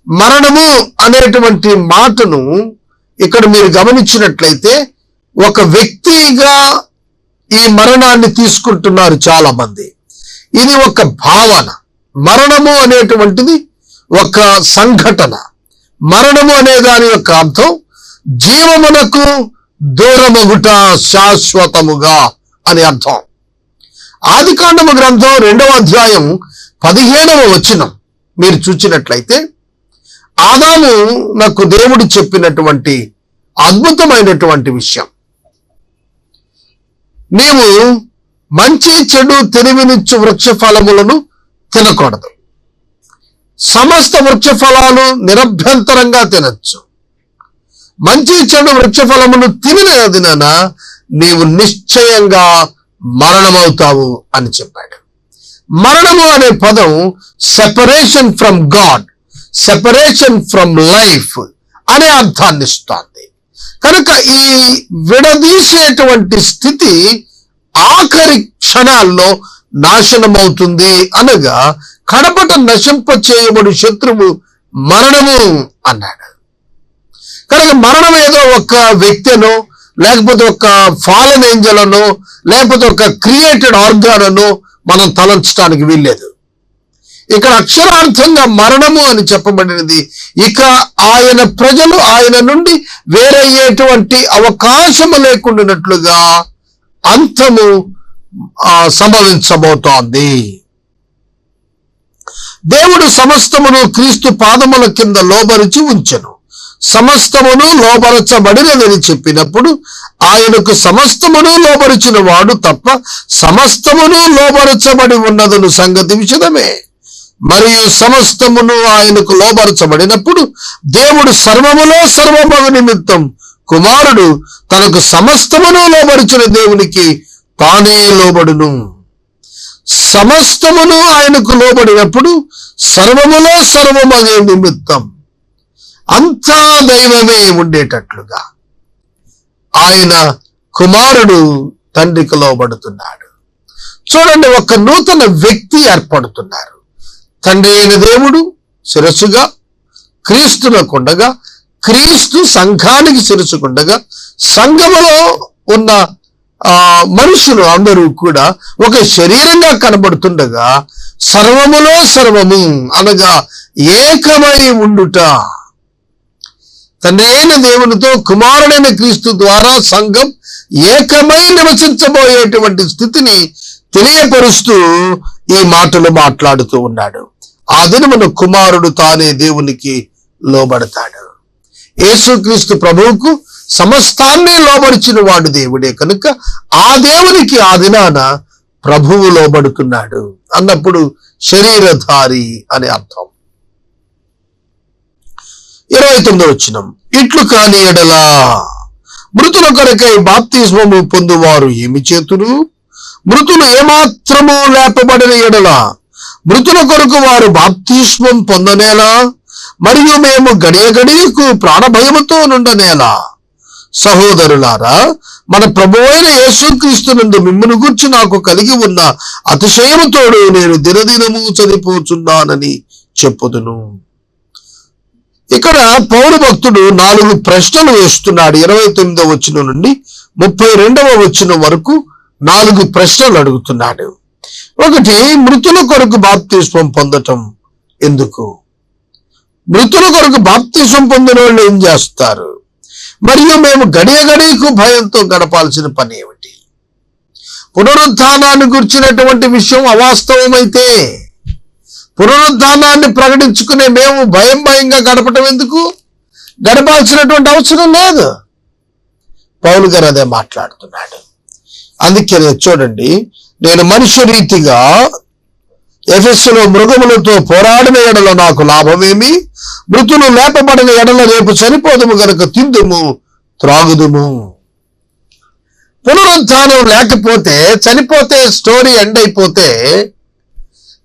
మరణము అనేటువంటి మాటను ఇక్కడ మీరు గమనించినట్లయితే ఒక వ్యక్తిగా ఈ మరణాన్ని తీసుకుంటున్నారు చాలా మంది. ఇది ఒక భావన. మరణము అనేటువంటిది ఒక సంఘటన. మరణము అనే దాని యొక్క అర్థం జీవమునకు దూరమగుట శాశ్వతముగా అని అర్థం. ఆదికాండము గ్రంథం 2వ అధ్యాయం 15వ వచనం మీరు చూచినట్లయితే ఆదాము నాకు దేవుడు చెప్పినటువంటి అద్భుతమైనటువంటి విషయం, నీవు మంచి చెడు తెలివినిచ్చు వృక్ష ఫలములను తినకూడదు. సమస్త వృక్ష ఫలాలు నిరభ్యంతరంగా తినచ్చు. మంచి చెడు వృక్ష ఫలమును తినిన దినాన నీవు నిశ్చయంగా మరణమవుతావు అని చెప్పాడు. మరణము అనే పదం separation from God, separation from life అనే అర్థాన్ని ఇస్తోంది. కనుక ఈ విడదీసేటువంటి స్థితి ఆఖరి క్షణాల్లో నాశనమవుతుంది అనగా కడపట నశింప చేయబడి శత్రువు మరణము అన్నాడు. కనుక మరణం ఏదో ఒక వ్యక్తినో, లేకపోతే ఒక ఫాలన్ ఏంజల్ అనో, లేకపోతే ఒక క్రియేటెడ్ ఆర్గాన్ అనో మనం తలంచడానికి వీల్లేదు. ఇక్కడ అక్షరార్థంగా మరణము అని చెప్పబడినది ఇక ఆయన ప్రజలు ఆయన నుండి వేరయ్యేటువంటి అవకాశము లేకుండానట్లుగా అంతము సంభవించబోతోంది. దేవుడు సమస్తమును క్రీస్తు పాదముల కింద లోబరిచి ఉంచెను. సమస్తమును లోబరచబడినదని చెప్పినప్పుడు ఆయనకు సమస్తమును లోబరిచిన వాడు తప్ప సమస్తమును లోబరచబడి ఉన్నదను సంగతి విషదమే. మరియు సమస్తమును ఆయనకు లోబరచబడినప్పుడు దేవుడు సర్వములో సర్వమగు నిమిత్తం కుమారుడు తనకు సమస్తమును లోబరిచిన దేవునికి తానే లోబడును. సమస్తమును ఆయనకు లోబడినప్పుడు సర్వములో సర్వమగే నిమిత్తం అంతా దైవమే ఉండేటట్లుగా ఆయన కుమారుడు తండ్రికి లోబడుతున్నాడు. చూడండి, ఒక నూతన వ్యక్తి ఏర్పడుతున్నారు. తండ్రి అయిన దేవుడు శిరస్సుగా క్రీస్తునకుండగా, క్రీస్తు సంఘానికి శిరస్సుకుండగా, సంఘములో ఉన్న మనుషులు అందరూ కూడా ఒక శరీరంగా కనబడుతుండగా సర్వములో సర్వము అనగా ఏకమై ఉండుట, తండ్రి అయిన దేవునితో కుమారుడైన క్రీస్తు ద్వారా సంఘం ఏకమై నివసించబోయేటువంటి స్థితిని తెలియపరుస్తూ ఈ మాటలు మాట్లాడుతూ ఉన్నాడు. ఆ దినమున కుమారుడు తానే దేవునికి లోబడతాడు. యేసుక్రీస్తు ప్రభువుకు సమస్తాన్ని లోబడిచిన వాడు దేవుడే కనుక ఆ దేవునికి ఆ దినాన ప్రభువు లోబడుతున్నాడు అన్నప్పుడు శరీరధారి అని అర్థం. 29వ వచనం, ఇట్లు కాని ఎడల మృతుల కొరకై బాప్తిస్మము పొందువారు ఏమి చేతురు? మృతులు ఏమాత్రము లేపబడిన ఎడల మృతుల కొరకు వారు బాప్తిస్మం పొందనేలా? మరియు మేము గడియకు ప్రాణభయముతో నుండనేలా? సహోదరులారా, మన ప్రభువైన యేసుక్రీస్తునందు మిమ్మును గూర్చి నాకు కలిగి ఉన్న అతిశయముతోడు నేను దినదినము చనిపోచున్నానని చెప్పుదును. ఇక్కడ పౌలు భక్తుడు 4 ప్రశ్నలు వేస్తున్నాడు. 29వ వచనం నుండి 32వ వచనం వరకు 4 ప్రశ్నలు అడుగుతున్నాడు. ఒకటి, మృతుల కొరకు బాప్తిస్మం పొందటం ఎందుకు? మృతుల కొరకు బాప్తిస్మం పొందిన వాళ్ళు ఏం చేస్తారు? మరియు మేము గడియకు భయంతో గడపాల్సిన పని ఏమిటి? పునరుత్థానాన్ని గురించినటువంటి విషయం అవాస్తవమైతే పునరుత్థానాన్ని ప్రకటించుకునే మేము భయంగా గడపటం ఎందుకు? గడపాల్సినటువంటి అవసరం లేదు. పౌలు గారు అదే మాట్లాడుతున్నాడు. అందుకే చూడండి, నేను మనుష్య రీతిగా ఎఫెస్సులో మృగములతో పోరాడిన ఎడల నాకు లాభమేమి? మృతులు లేపబడిన ఎడల రేపు చనిపోదుము గనుక తిందుము త్రాగుదుము. పునరుత్థానం లేకపోతే, చనిపోతే స్టోరీ ఎండ్ అయిపోతే,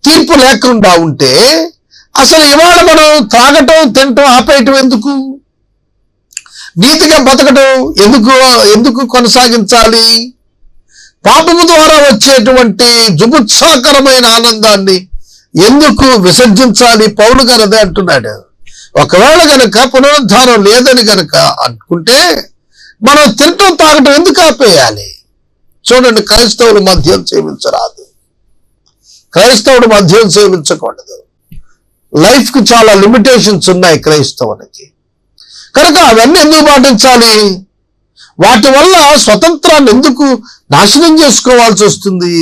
తీర్పు లేకుండా ఉంటే అసలు ఇవాళ మనం త్రాగటం తినటం ఆపేయటం ఎందుకు? నీతిగా బతకటం ఎందుకు కొనసాగించాలి? పాపము ద్వారా వచ్చేటువంటి జుగుత్సాకరమైన ఆనందాన్ని ఎందుకు విసర్జించాలి? పౌలు గారు అదే అంటున్నాడు. ఒకవేళ గనక పునరుద్ధానం లేదని గనక అనుకుంటే మనం తినటం తాగటం ఎందుకు ఆపేయాలి? చూడండి, క్రైస్తవులు మద్యం సేవించరాదు. క్రైస్తవుడు మద్యం సేవించకూడదు. లైఫ్కి చాలా లిమిటేషన్స్ ఉన్నాయి క్రైస్తవునికి. కనుక అవన్నీ ఎందుకు పాటించాలి? వాటి వల్ల స్వతంత్రాన్ని ఎందుకు నాశనం చేసుకోవాల్సి వస్తుంది?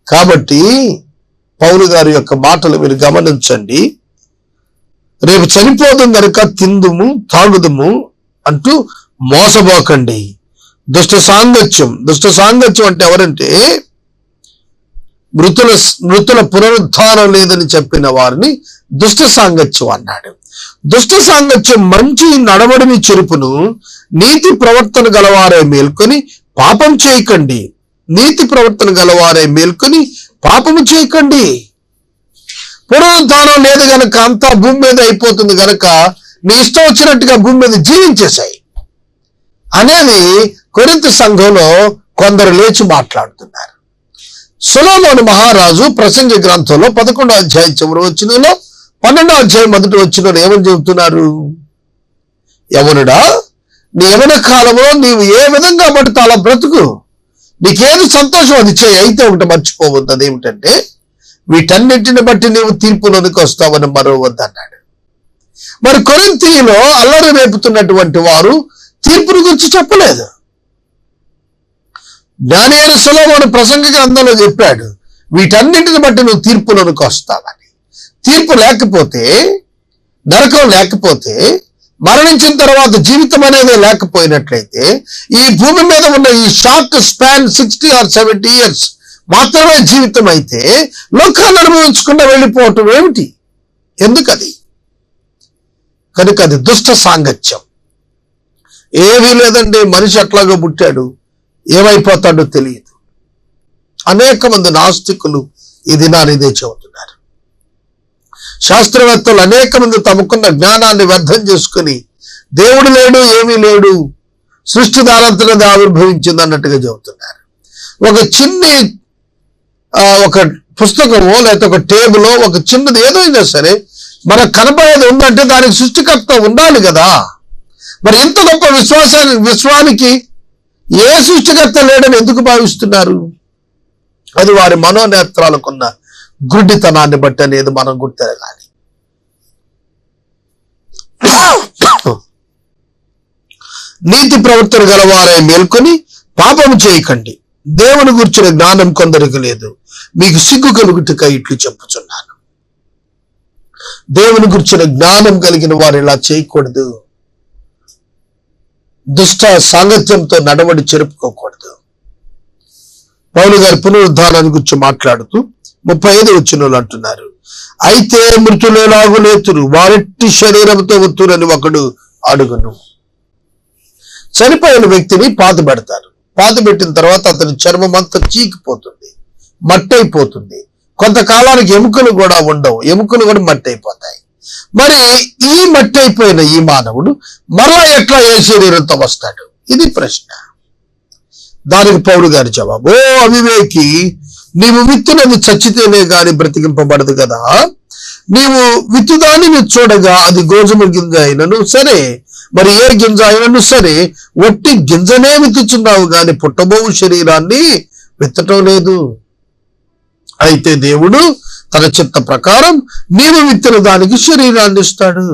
కాబట్టి పౌలు గారి యొక్క మాటలు మీరు గమనించండి. రేపు చనిపోదాం కనుక తిందుము తాగుదుము అంటూ మోసపోకండి. దుష్ట సాంగత్యం అంటే ఎవరంటే మృతుల పునరుద్ధానం లేదని చెప్పిన వారిని దుష్ట సాంగత్యం అన్నాడు. దుష్ట సాంగత్యం మంచి నడవడిని చెరుపును, నీతి ప్రవర్తన గలవారే మేల్కొని పాపం చేయకండి. నీతి ప్రవర్తన గలవారే మేల్కొని పాపము చేయకండి. పునరుద్ధానం లేదు గనక అంతా భూమి మీద అయిపోతుంది గనక నీ ఇష్టం వచ్చినట్టుగా భూమి మీద జీవించేశాయి అనేది కొరింథీ సంఘంలో కొందరు లేచి మాట్లాడుతున్నారు. సొలొమోను మహారాజు ప్రసంగి గ్రంథంలో 11వ అధ్యాయం చివరి వచనంలో 12వ అధ్యాయం మొదటి వచనంలో ఏమని చెబుతున్నారు? యవనుడా, నీ యవన కాలంలో నీవు ఏ విధంగా పడితే అలా బ్రతుకు, నీకేది సంతోషం అది చేయి. అయితే ఒకటి మర్చిపోవద్దు, అదేమిటంటే వీటన్నిటిని బట్టి నీవు తీర్పులోనికి వస్తావని మరవద్దు అన్నాడు. మరి కొరింథీలో అల్లరి రేపుతున్నటువంటి వారు తీర్పుని గురించి చెప్పలేదు. జ్ఞాని అయిన సొలొమోను ప్రసంగి గ్రంథంలో చెప్పాడు, వీటన్నిటిని బట్టి నువ్వు తీర్పులోనికి వస్తావని. తీర్పు లేకపోతే, నరకం లేకపోతే, మరణించిన తర్వాత జీవితం అనేది లేకపోయినట్లయితే, ఈ భూమి మీద ఉన్న ఈ షార్ట్ స్పాన్ 60 or 70 years మాత్రమే జీవితం అయితే లోకాన్ని అనుభవించకుండా వెళ్ళిపోవటం ఏమిటి? ఎందుకది? కనుక అది దుష్ట సాంగత్యం. ఏమీ లేదండి, మనిషి అట్లాగా పుట్టాడు, ఏమైపోతాడో తెలియదు. అనేక మంది నాస్తికులు ఈ దినాన్ని ఇదే చెబుతున్నారు. శాస్త్రవేత్తలు అనేక మంది తమకున్న జ్ఞానాన్ని వ్యర్థం చేసుకుని దేవుడు లేడు, ఏమీ లేడు, సృష్టి దానంతరది ఆవిర్భవించింది అన్నట్టుగా చెబుతున్నారు. ఒక చిన్ని ఒక పుస్తకమో లేకపోతే ఒక టేబులో ఒక చిన్నది ఏదైనా సరే మనకు కనపడేది ఉందంటే దానికి సృష్టికర్త ఉండాలి కదా. మరి ఇంత గొప్ప విశ్వానికి ఏ సృష్టికర్త లేడని ఎందుకు భావిస్తున్నారు? అది వారి మనోనేత్రాలకున్న గుడ్డితనాన్ని బట్టి అనేది మనం గుర్తెరగాలి. నీతి ప్రవర్తన గలవారే మేల్కొని పాపము చేయకండి. దేవుని గురించిన జ్ఞానం కొందరికి లేదు, మీకు సిగ్గు కలుగుటకై ఇట్లు చెప్పుచున్నాను. దేవుని గురించిన జ్ఞానం కలిగిన వారు ఇలా చేయకూడదు. దుష్ట సాంగత్యంతో నడవడి చెరుపుకోకూడదు. పౌలు గారి పునరుద్ధానాన్ని గురించి మాట్లాడుతూ 35వ వచనంలో అంటున్నారు, అయితే మృతులేలాగు లేతురు, వారెట్టి శరీరంతో వత్తురని ఒకడు అడుగును. చనిపోయిన వ్యక్తిని పాతి పెడతారు. పాతి పెట్టిన తర్వాత అతని చర్మం అంతా చీకిపోతుంది, మట్టి అయిపోతుంది. కొంతకాలానికి ఎముకలు కూడా ఉండవు, ఎముకలు కూడా మట్టి అయిపోతాయి. మరి ఈ మట్టి అయిపోయిన ఈ మానవుడు మరలా ఎట్లా ఏ శరీరంతో వస్తాడు? ఇది ప్రశ్న. దానికి పౌలు గారి జవాబు, ఓ అవివేకి, నీవు విత్తునది చచ్చితేనే గాని బ్రతికింపబడదు కదా. నీవు విత్తుదానిని చూడగా అది గోధుమ గింజ అయినను సరే, మరి ఏ గింజ అయినను సరే, ఒట్టి గింజనే విత్తుచున్నావు గాని పుట్టబోవు శరీరాన్ని విత్తటం లేదు. అయితే దేవుడు తన చిత్త ప్రకారం నీవు విత్తిన దానికి శరీరాన్ని ఇస్తాడు,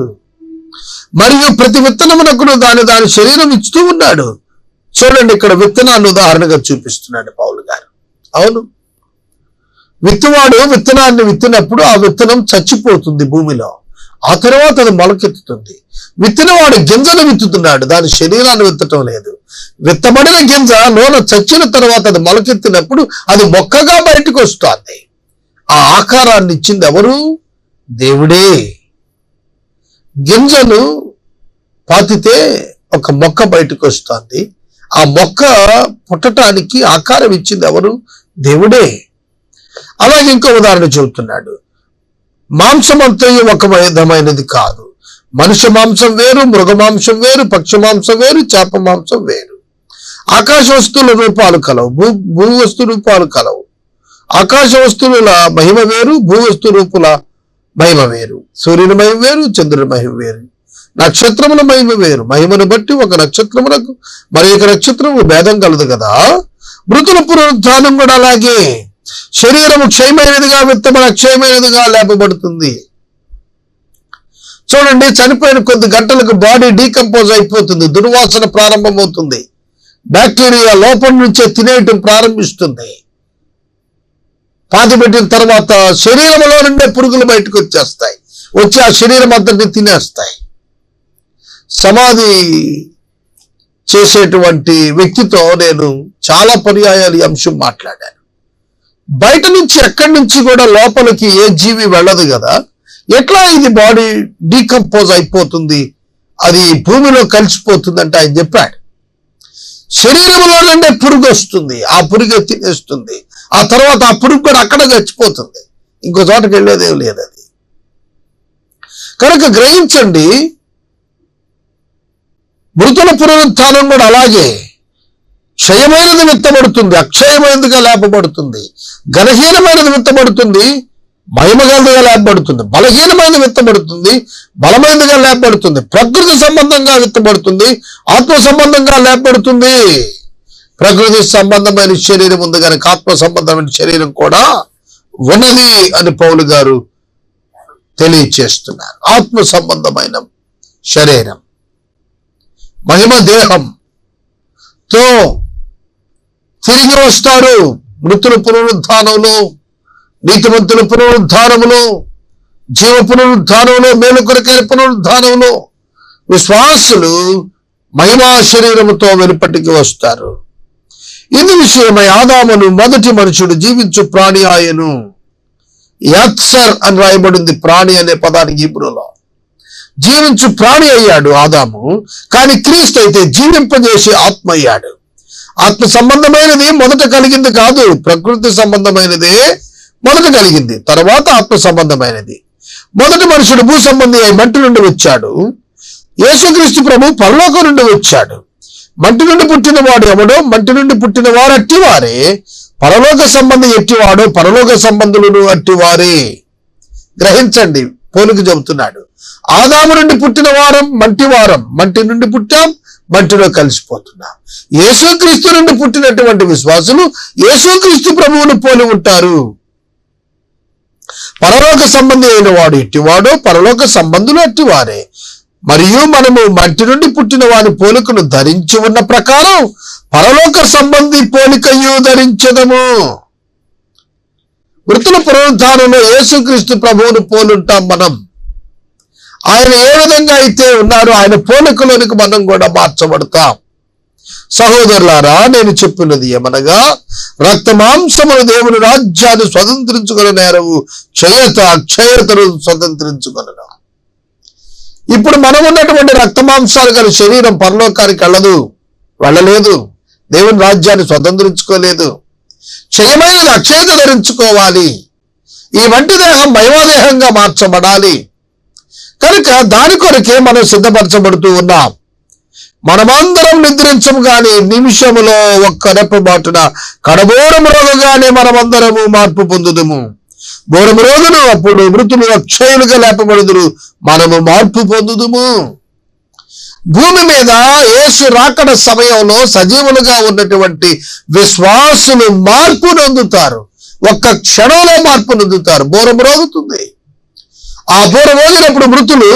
మరియు ప్రతి విత్తనమునకును దాని శరీరం ఇస్తూ ఉన్నాడు. చూడండి, ఇక్కడ విత్తనాన్ని ఉదాహరణగా చూపిస్తున్నాడు పౌలు గారు. అవును, విత్తువాడు విత్తనాన్ని విత్తినప్పుడు ఆ విత్తనం చచ్చిపోతుంది భూమిలో, ఆ తర్వాత అది మొలకెత్తుతుంది. విత్తినవాడు గింజను విత్తుతున్నాడు, దాని శరీరాన్ని విత్తటం లేదు. విత్తబడిన గింజ లోన చచ్చిన తర్వాత అది మొలకెత్తినప్పుడు అది మొక్కగా బయటకు వస్తుంది. ఆ ఆకారాన్ని ఇచ్చింది ఎవరు? దేవుడే. గింజను పాతితే ఒక మొక్క బయటకు వస్తుంది. ఆ మొక్క పుట్టడానికి ఆకారం ఇచ్చింది ఎవరు? దేవుడే. అలాగే ఇంకో ఉదాహరణ చెబుతున్నాడు, మాంసం అంతయు ఒక విధమైనది కాదు. మనుష్య మాంసం వేరు, మృగ మాంసం వేరు, పక్షి మాంసం వేరు, చేప మాంసం వేరు. ఆకాశ వస్తువుల రూపాలు కలవు, భూ వస్తు రూపాలు కలవు. ఆకాశ వస్తువుల మహిమ వేరు, భూవస్తు రూపుల మహిమ వేరు. సూర్యుని మహిమ వేరు, చంద్రుని మహిమ వేరు. నక్షత్రముల మహిమ వేరు. మహిమను బట్టి ఒక నక్షత్రములకు మరి ఒక నక్షత్రము భేదం కలదు కదా. మృతుల పునరుద్ధానం కూడా అలాగే. శరీరము క్షయమైనదిగా విత్తబడి అక్షయమైనదిగా లేపబడుతుంది. చూడండి, చనిపోయిన కొద్ది గంటలకు బాడీ డీకంపోజ్ అయిపోతుంది, దుర్వాసన ప్రారంభమవుతుంది, బ్యాక్టీరియా లోపల నుంచే తినేయటం ప్రారంభిస్తుంది. పాతిపెట్టిన తర్వాత శరీరంలో నుండే పురుగులు బయటకు వచ్చేస్తాయి, వచ్చి ఆ శరీరం అంతటిని తినేస్తాయి. సమాధి చేసేటువంటి వ్యక్తితో నేను చాలా పర్యాయాలు ఈ అంశం మాట్లాడాను. బయట నుంచి ఎక్కడి నుంచి కూడా లోపలికి ఏ జీవి వెళ్ళదు కదా, ఎట్లా ఇది బాడీ డీకంపోజ్ అయిపోతుంది, అది భూమిలో కలిసిపోతుంది అంటే ఆయన చెప్పాడు, శరీరంలో నుండే పురుగు వస్తుంది, ఆ పురుగు తినేస్తుంది, ఆ తర్వాత ఆ పురుగు కూడా అక్కడ చచ్చిపోతుంది, ఇంకో చోటకి వెళ్ళేదేం లేదు అది. కనుక గ్రహించండి, మృతుల పునరుత్థానం కూడా అలాగే. క్షయమైనది విత్తబడుతుంది, అక్షయమైనదిగా లేపబడుతుంది. ఘనహీనమైనది విత్తబడుతుంది, మహిమగలదిగా లేపబడుతుంది. బలహీనమైనది విత్తబడుతుంది, బలమైనదిగా లేపబడుతుంది. ప్రకృతి సంబంధంగా విత్తబడుతుంది, ఆత్మ సంబంధంగా లేపబడుతుంది. ప్రకృతి సంబంధమైన శరీరం ఉంది కనుక ఆత్మ సంబంధమైన శరీరం కూడా ఉన్నది అని పౌలు గారు తెలియచేస్తున్నారు. ఆత్మ సంబంధమైన శరీరం, మహిమ దేహంతో తిరిగి వస్తారు. మృతుల పునరుద్ధానంలో, నీతిమంతుల పునరుద్ధానములో, జీవ పునరుద్ధానంలో, మేలు కొరకైన పునరుద్ధానంలో విశ్వాసులు మహిమా శరీరముతో వెలుపటికి వస్తారు. ఇది విషయమై ఆదామును మొదటి మనుషుడు జీవించు ప్రాణి ఆయను. యాత్సర్ అని రాయబడింది ప్రాణి అనే పదానికి హీబ్రూలో. జీవించు ప్రాణి అయ్యాడు ఆదాము, కానీ క్రీస్తు అయితే జీవింపజేసే ఆత్మ అయ్యాడు. ఆత్మ సంబంధమైనది మొదట కలిగింది కాదు, ప్రకృతి సంబంధమైనదే మొదట కలిగింది, తర్వాత ఆత్మ సంబంధమైనది. మొదటి మనుషుడు భూ సంబంధి అయి మంటి నుండి వచ్చాడు. యేసుక్రీస్తు ప్రభు పరలోకం నుండి వచ్చాడు. మంటి నుండి పుట్టినవాడు ఎవడో మంటి నుండి పుట్టిన వారు అట్టివారే, పరలోక సంబంధి ఎట్టివాడో పరలోక సంబంధులను అట్టివారే. గ్రహించండి, పోలిక చెబుతున్నాడు. ఆదాము నుండి పుట్టిన వారం మంటివారం, మంటి నుండి పుట్టాం, మంటిలో కలిసిపోతున్నాం. యేసుక్రీస్తు నుండి పుట్టినటువంటి విశ్వాసులు యేసుక్రీస్తు ప్రభువును పోలి ఉంటారు. పరలోక సంబంధి అయిన వాడు ఎట్టివాడో పరలోక సంబంధులు అట్టివారే. మరియు మనము మంటి నుండి పుట్టిన వారి పోలికను ధరించి ఉన్న ప్రకారం పరలోక సంబంధి పోలికయు ధరించదము. మృతుల పునరుద్ధానంలో యేసుక్రీస్తు ప్రభువును పోలుంటాం మనం. ఆయన ఏ విధంగా అయితే ఉన్నారో ఆయన పోలికలోనికి మనం కూడా మార్చబడతాం. సహోదరులారా, నేను చెప్పినది ఏమనగా, రక్త మాంసములు దేవుని రాజ్యాన్ని స్వతంత్రించుకుని నేరవు, క్షయత అక్షయతను స్వతంత్రించుకొనను. ఇప్పుడు మనం ఉన్నటువంటి రక్త మాంసాలు గల శరీరం పరలోకానికి వెళ్ళలేదు, దేవుని రాజ్యాన్ని స్వతంత్రించుకోలేదు. క్షయమైనది అక్షయత ధరించుకోవాలి. ఈ వంటి దేహం మహిమాదేహంగా మార్చబడాలి. కనుక దాని కొరకే మనం సిద్ధపరచబడుతూ ఉన్నాం. మనమందరం నిద్రించము గాని నిమిషములో ఒక్క రెప్పబాటున కడబోరము రోగగానే మనమందరము మార్పు పొందుదుము. బోరము రోజును అప్పుడు మృతులు అక్షయులుగా లేపబడుదురు, మనము మార్పు పొందుదుము. భూమి మీద యేసు రాకడ సమయంలో సజీవులుగా ఉన్నటువంటి విశ్వాసులు మార్పు నొందుతారు. ఒక్క క్షణంలో మార్పు నొందుతారు. బోరము రోగుతుంది. ఆ బోర మోగినప్పుడు మృతులు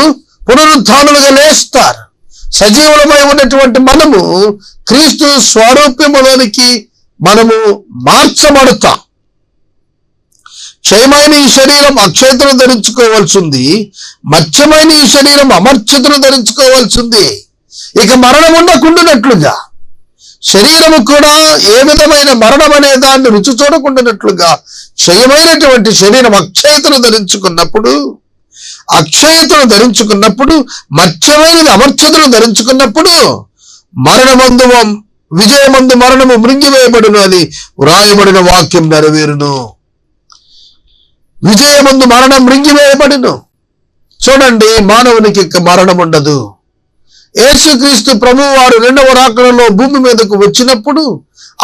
పునరుత్థానులుగా లేస్తారు. సజీవులమై ఉన్నటువంటి మనము క్రీస్తు స్వరూప్యములోనికి మనము మార్చబడతాం. క్షయమైన ఈ శరీరం అక్షయతను ధరించుకోవాల్సింది, మత్స్యమైన ఈ శరీరం అమర్చతను ధరించుకోవాల్సింది. ఇక మరణం ఉండకుండానట్లుగా శరీరము కూడా ఏ విధమైన మరణం అనే దాన్ని రుచి చూడకుండానట్లుగా క్షయమైనటువంటి శరీరం అక్షయతను ధరించుకున్నప్పుడు, మత్స్యమైనది అమర్చతను ధరించుకున్నప్పుడు మరణమందు విజయమందు మరణము మృంగివేయబడును అని వ్రాయబడిన వాక్యం నెరవేరును. విజయమందు మరణం మృంగివేయబడును. చూడండి, మానవునికి మరణం ఉండదు. యేసుక్రీస్తు ప్రభువు వారు రెండవ రాకడలో భూమి మీదకు వచ్చినప్పుడు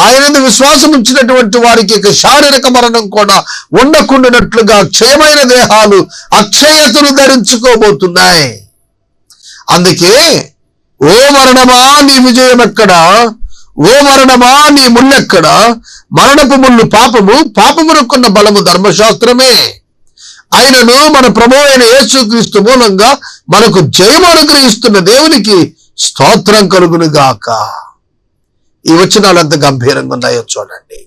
ఆయన విశ్వాసం ఉంచినటువంటి వారికి ఇక శారీరక మరణం కూడా ఉండకుండానట్లుగా క్షయమైన దేహాలు అక్షయతను ధరించుకోబోతున్నాయి. అందుకే ఓ మరణమా నీ విజయం ఎక్కడా, ఓ మరణమా నీ ముళ్ళెక్కడా? మరణపు ముళ్ళు పాపము, పాపమునకున్న బలము ధర్మశాస్త్రమే. ఆయనను మన ప్రభువు అయిన యేసుక్రీస్తు మూలంగా మనకు జయం అనుగ్రహిస్తున్న దేవునికి స్తోత్రం కలుగును గాక. ఈ వచనాలు ఎంత గంభీరంగా ఉన్నాయో చూడండి.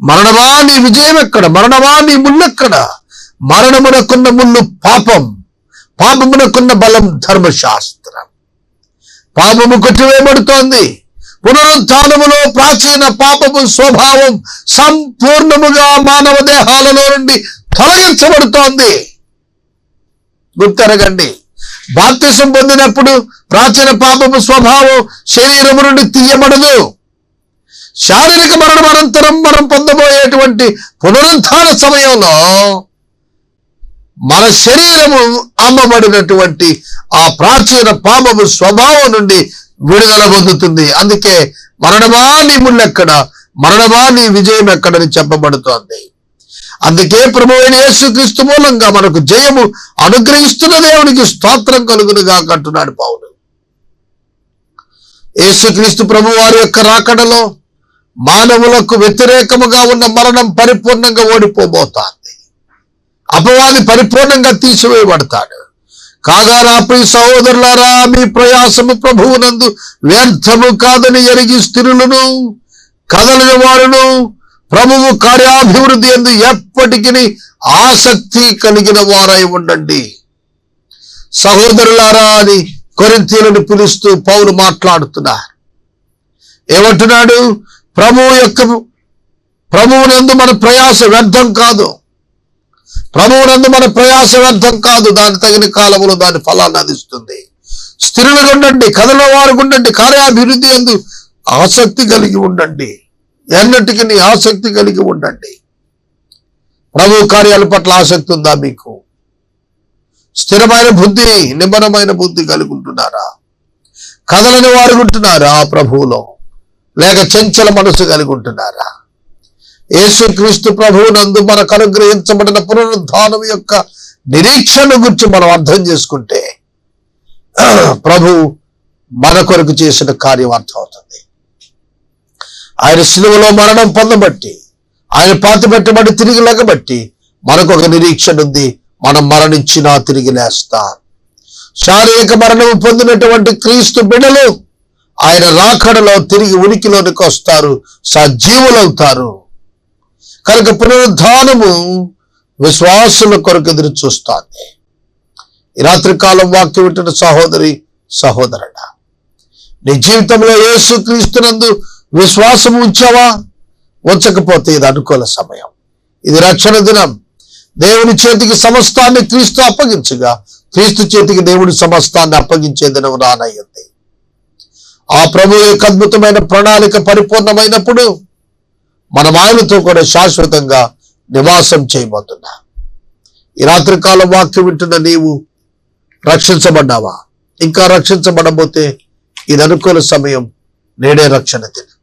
మరణమా నీ విజయం ఎక్కడ? మరణమా నీ ముళ్ళెక్కడ? మరణమునకున్న ముళ్ళు పాపం, పాపమునకున్న బలం ధర్మశాస్త్రం. పాపము కొట్టివేయబడుతోంది. పునరుత్థానములో ప్రాచీన పాపము స్వభావం సంపూర్ణముగా మానవ దేహాలలో నుండి తొలగించబడుతోంది. గుర్తెరగండి, బాప్తిసం పొందినప్పుడు ప్రాచీన పాపము స్వభావం శరీరము నుండి తీయబడదు. శారీరక మరణం అనంతరం మనం పొందబోయేటువంటి పునరుత్థాన సమయంలో మన శరీరము అమ్మబడినటువంటి ఆ ప్రాచీన పాపము స్వభావం నుండి విడుదల పొందుతుంది. అందుకే మరణమా నీ ముళ్ళెక్కడ, మరణమా నీ విజయం ఎక్కడని చెప్పబడుతోంది. అందుకే ప్రభువైన యేసుక్రీస్తు మూలంగా మనకు జయము అనుగ్రహిస్తున్న దేవునికి స్తోత్రం కలుగునుగా అంటున్నాడు పౌలు. యేసుక్రీస్తు ప్రభు వారి యొక్క రాకడలో మానవులకు వ్యతిరేకముగా ఉన్న మరణం పరిపూర్ణంగా ఓడిపోబోతోంది. అపవాది పరిపూర్ణంగా తీసివేయబడతాడు. కాగా నా ప్రియ సహోదరులారా, మీ ప్రయాసము ప్రభువునందు వ్యర్థము కాదని ఎరిగి స్థిరులను కదలని వారును ప్రభువు కార్యాభివృద్ధి యందు ఎప్పటికీ ఆసక్తి కలిగిన వారై ఉండండి. సహోదరులారా అని కొరింథీయులను పిలుస్తూ పౌలు మాట్లాడుతున్నారు. ఏమంటున్నాడు? ప్రభువునందు మన ప్రయాస వ్యర్థం కాదు. ప్రభువునందు మన ప్రయాస వ్యర్థం కాదు. దాని తగిన కాలములో దాని ఫలాన్ని అందిస్తుంది. స్థిరులుగా ఉండండి, కథల వారు ఉండండి, కార్యాభివృద్ధి యందు ఆసక్తి కలిగి ఉండండి. ఎన్నటికీ ఆసక్తి కలిగి ఉండండి. ప్రభు కార్యాల పట్ల ఆసక్తి ఉందా మీకు? స్థిరమైన బుద్ధి, నిబంధనమైన బుద్ధి కలిగి ఉంటున్నారా? కదలని వారు ఉంటున్నారా ప్రభువులో? లేక చంచల మనసు కలిగి ఉంటున్నారా? యేసుక్రీస్తు ప్రభువునందు మనకు అనుగ్రహించబడిన పునరుద్ధానం యొక్క నిరీక్షణ గురించి మనం అర్థం చేసుకుంటే ప్రభు మన కొరకు చేసిన కార్యం అర్థమవుతుంది. ఆయన శిలువలో మరణం పొందబట్టి, ఆయన పాతిపెట్టబడి తిరిగి లేకబట్టి మనకు ఒక నిరీక్షణ ఉంది. మనం మరణించినా తిరిగి లేస్తాం. శారీరక మరణం పొందినటువంటి క్రీస్తు బిడ్డలు ఆయన రాకడలో తిరిగి ఉనికిలోనికి వస్తారు, సజీవులవుతారు. కనుక పునరుద్ధానము విశ్వాసుల కొరకు ఎదురు చూస్తోంది. ఈ రాత్రికాలం వాక్యం వింటున్న సహోదరి సహోదరుడా, నీ జీవితంలో యేసుక్రీస్తునందు విశ్వాసం ఉంచావా? ఉంచకపోతే ఇది అనుకూల సమయం. ఇది రక్షణ దినం. దేవుని చేతికి సమస్తాన్ని క్రీస్తు అప్పగించగా క్రీస్తు చేతికి దేవుడి సమస్తాన్ని అప్పగించే దినం రానయ్యింది. ఆ ప్రభు యొక్క అద్భుతమైన ప్రణాళిక పరిపూర్ణమైనప్పుడు మనం ఆయనతో కూడా శాశ్వతంగా నివాసం చేయబోతున్నా. ఈ రాత్రికాలం వాక్యం వింటున్న నీవు రక్షించబడ్డావా? ఇంకా రక్షించబడబోతే ఇది అనుకూల సమయం. నేడే రక్షణ దినం.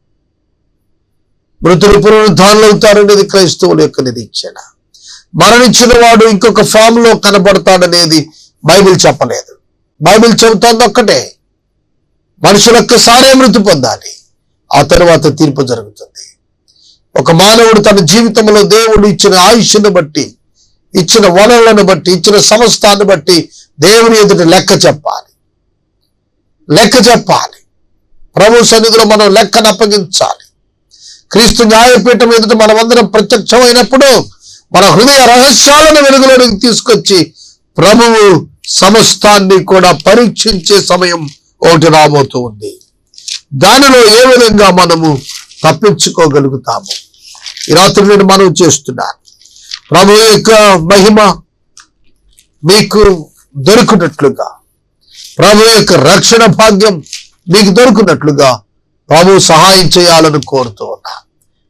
మృతులు పునరుద్ధానులు అవుతారనేది క్రైస్తవుల యొక్క నిరీక్షణ. మరణించిన వాడు ఇంకొక ఫామ్ లో కనబడతాడనేది బైబిల్ చెప్పలేదు. బైబిల్ చెబుతోంది ఒక్కటే, మనుషులొక్కసారే మృతి పొందాలి, ఆ తర్వాత తీర్పు జరుగుతుంది. ఒక మానవుడు తన జీవితంలో దేవుడు ఇచ్చిన ఆయుష్ను బట్టి, ఇచ్చిన వనరులను బట్టి, ఇచ్చిన సమస్తాన్ని బట్టి దేవుని ఎదుట లెక్క చెప్పాలి. ప్రభు సన్నిధిలో మనం లెక్కను అప్పగించాలి. క్రీస్తు న్యాయపీఠం ఎదుట మనమందరం ప్రత్యక్షమైనప్పుడు మన హృదయ రహస్యాలను వెలుగులోనికి తీసుకొచ్చి ప్రభువు సమస్తాన్ని కూడా పరీక్షించే సమయం ఒకటి రాబోతూ ఉంది. దానిలో ఏ విధంగా మనము తప్పించుకోగలుగుతాము? ఈ రాత్రి నేను మనవి చేస్తున్నాను. ప్రభు యొక్క మహిమ మీకు దొరుకున్నట్లుగా, ప్రభు యొక్క రక్షణ భాగ్యం మీకు దొరుకున్నట్లుగా ప్రభు సహాయం చేయాలని కోరుతూ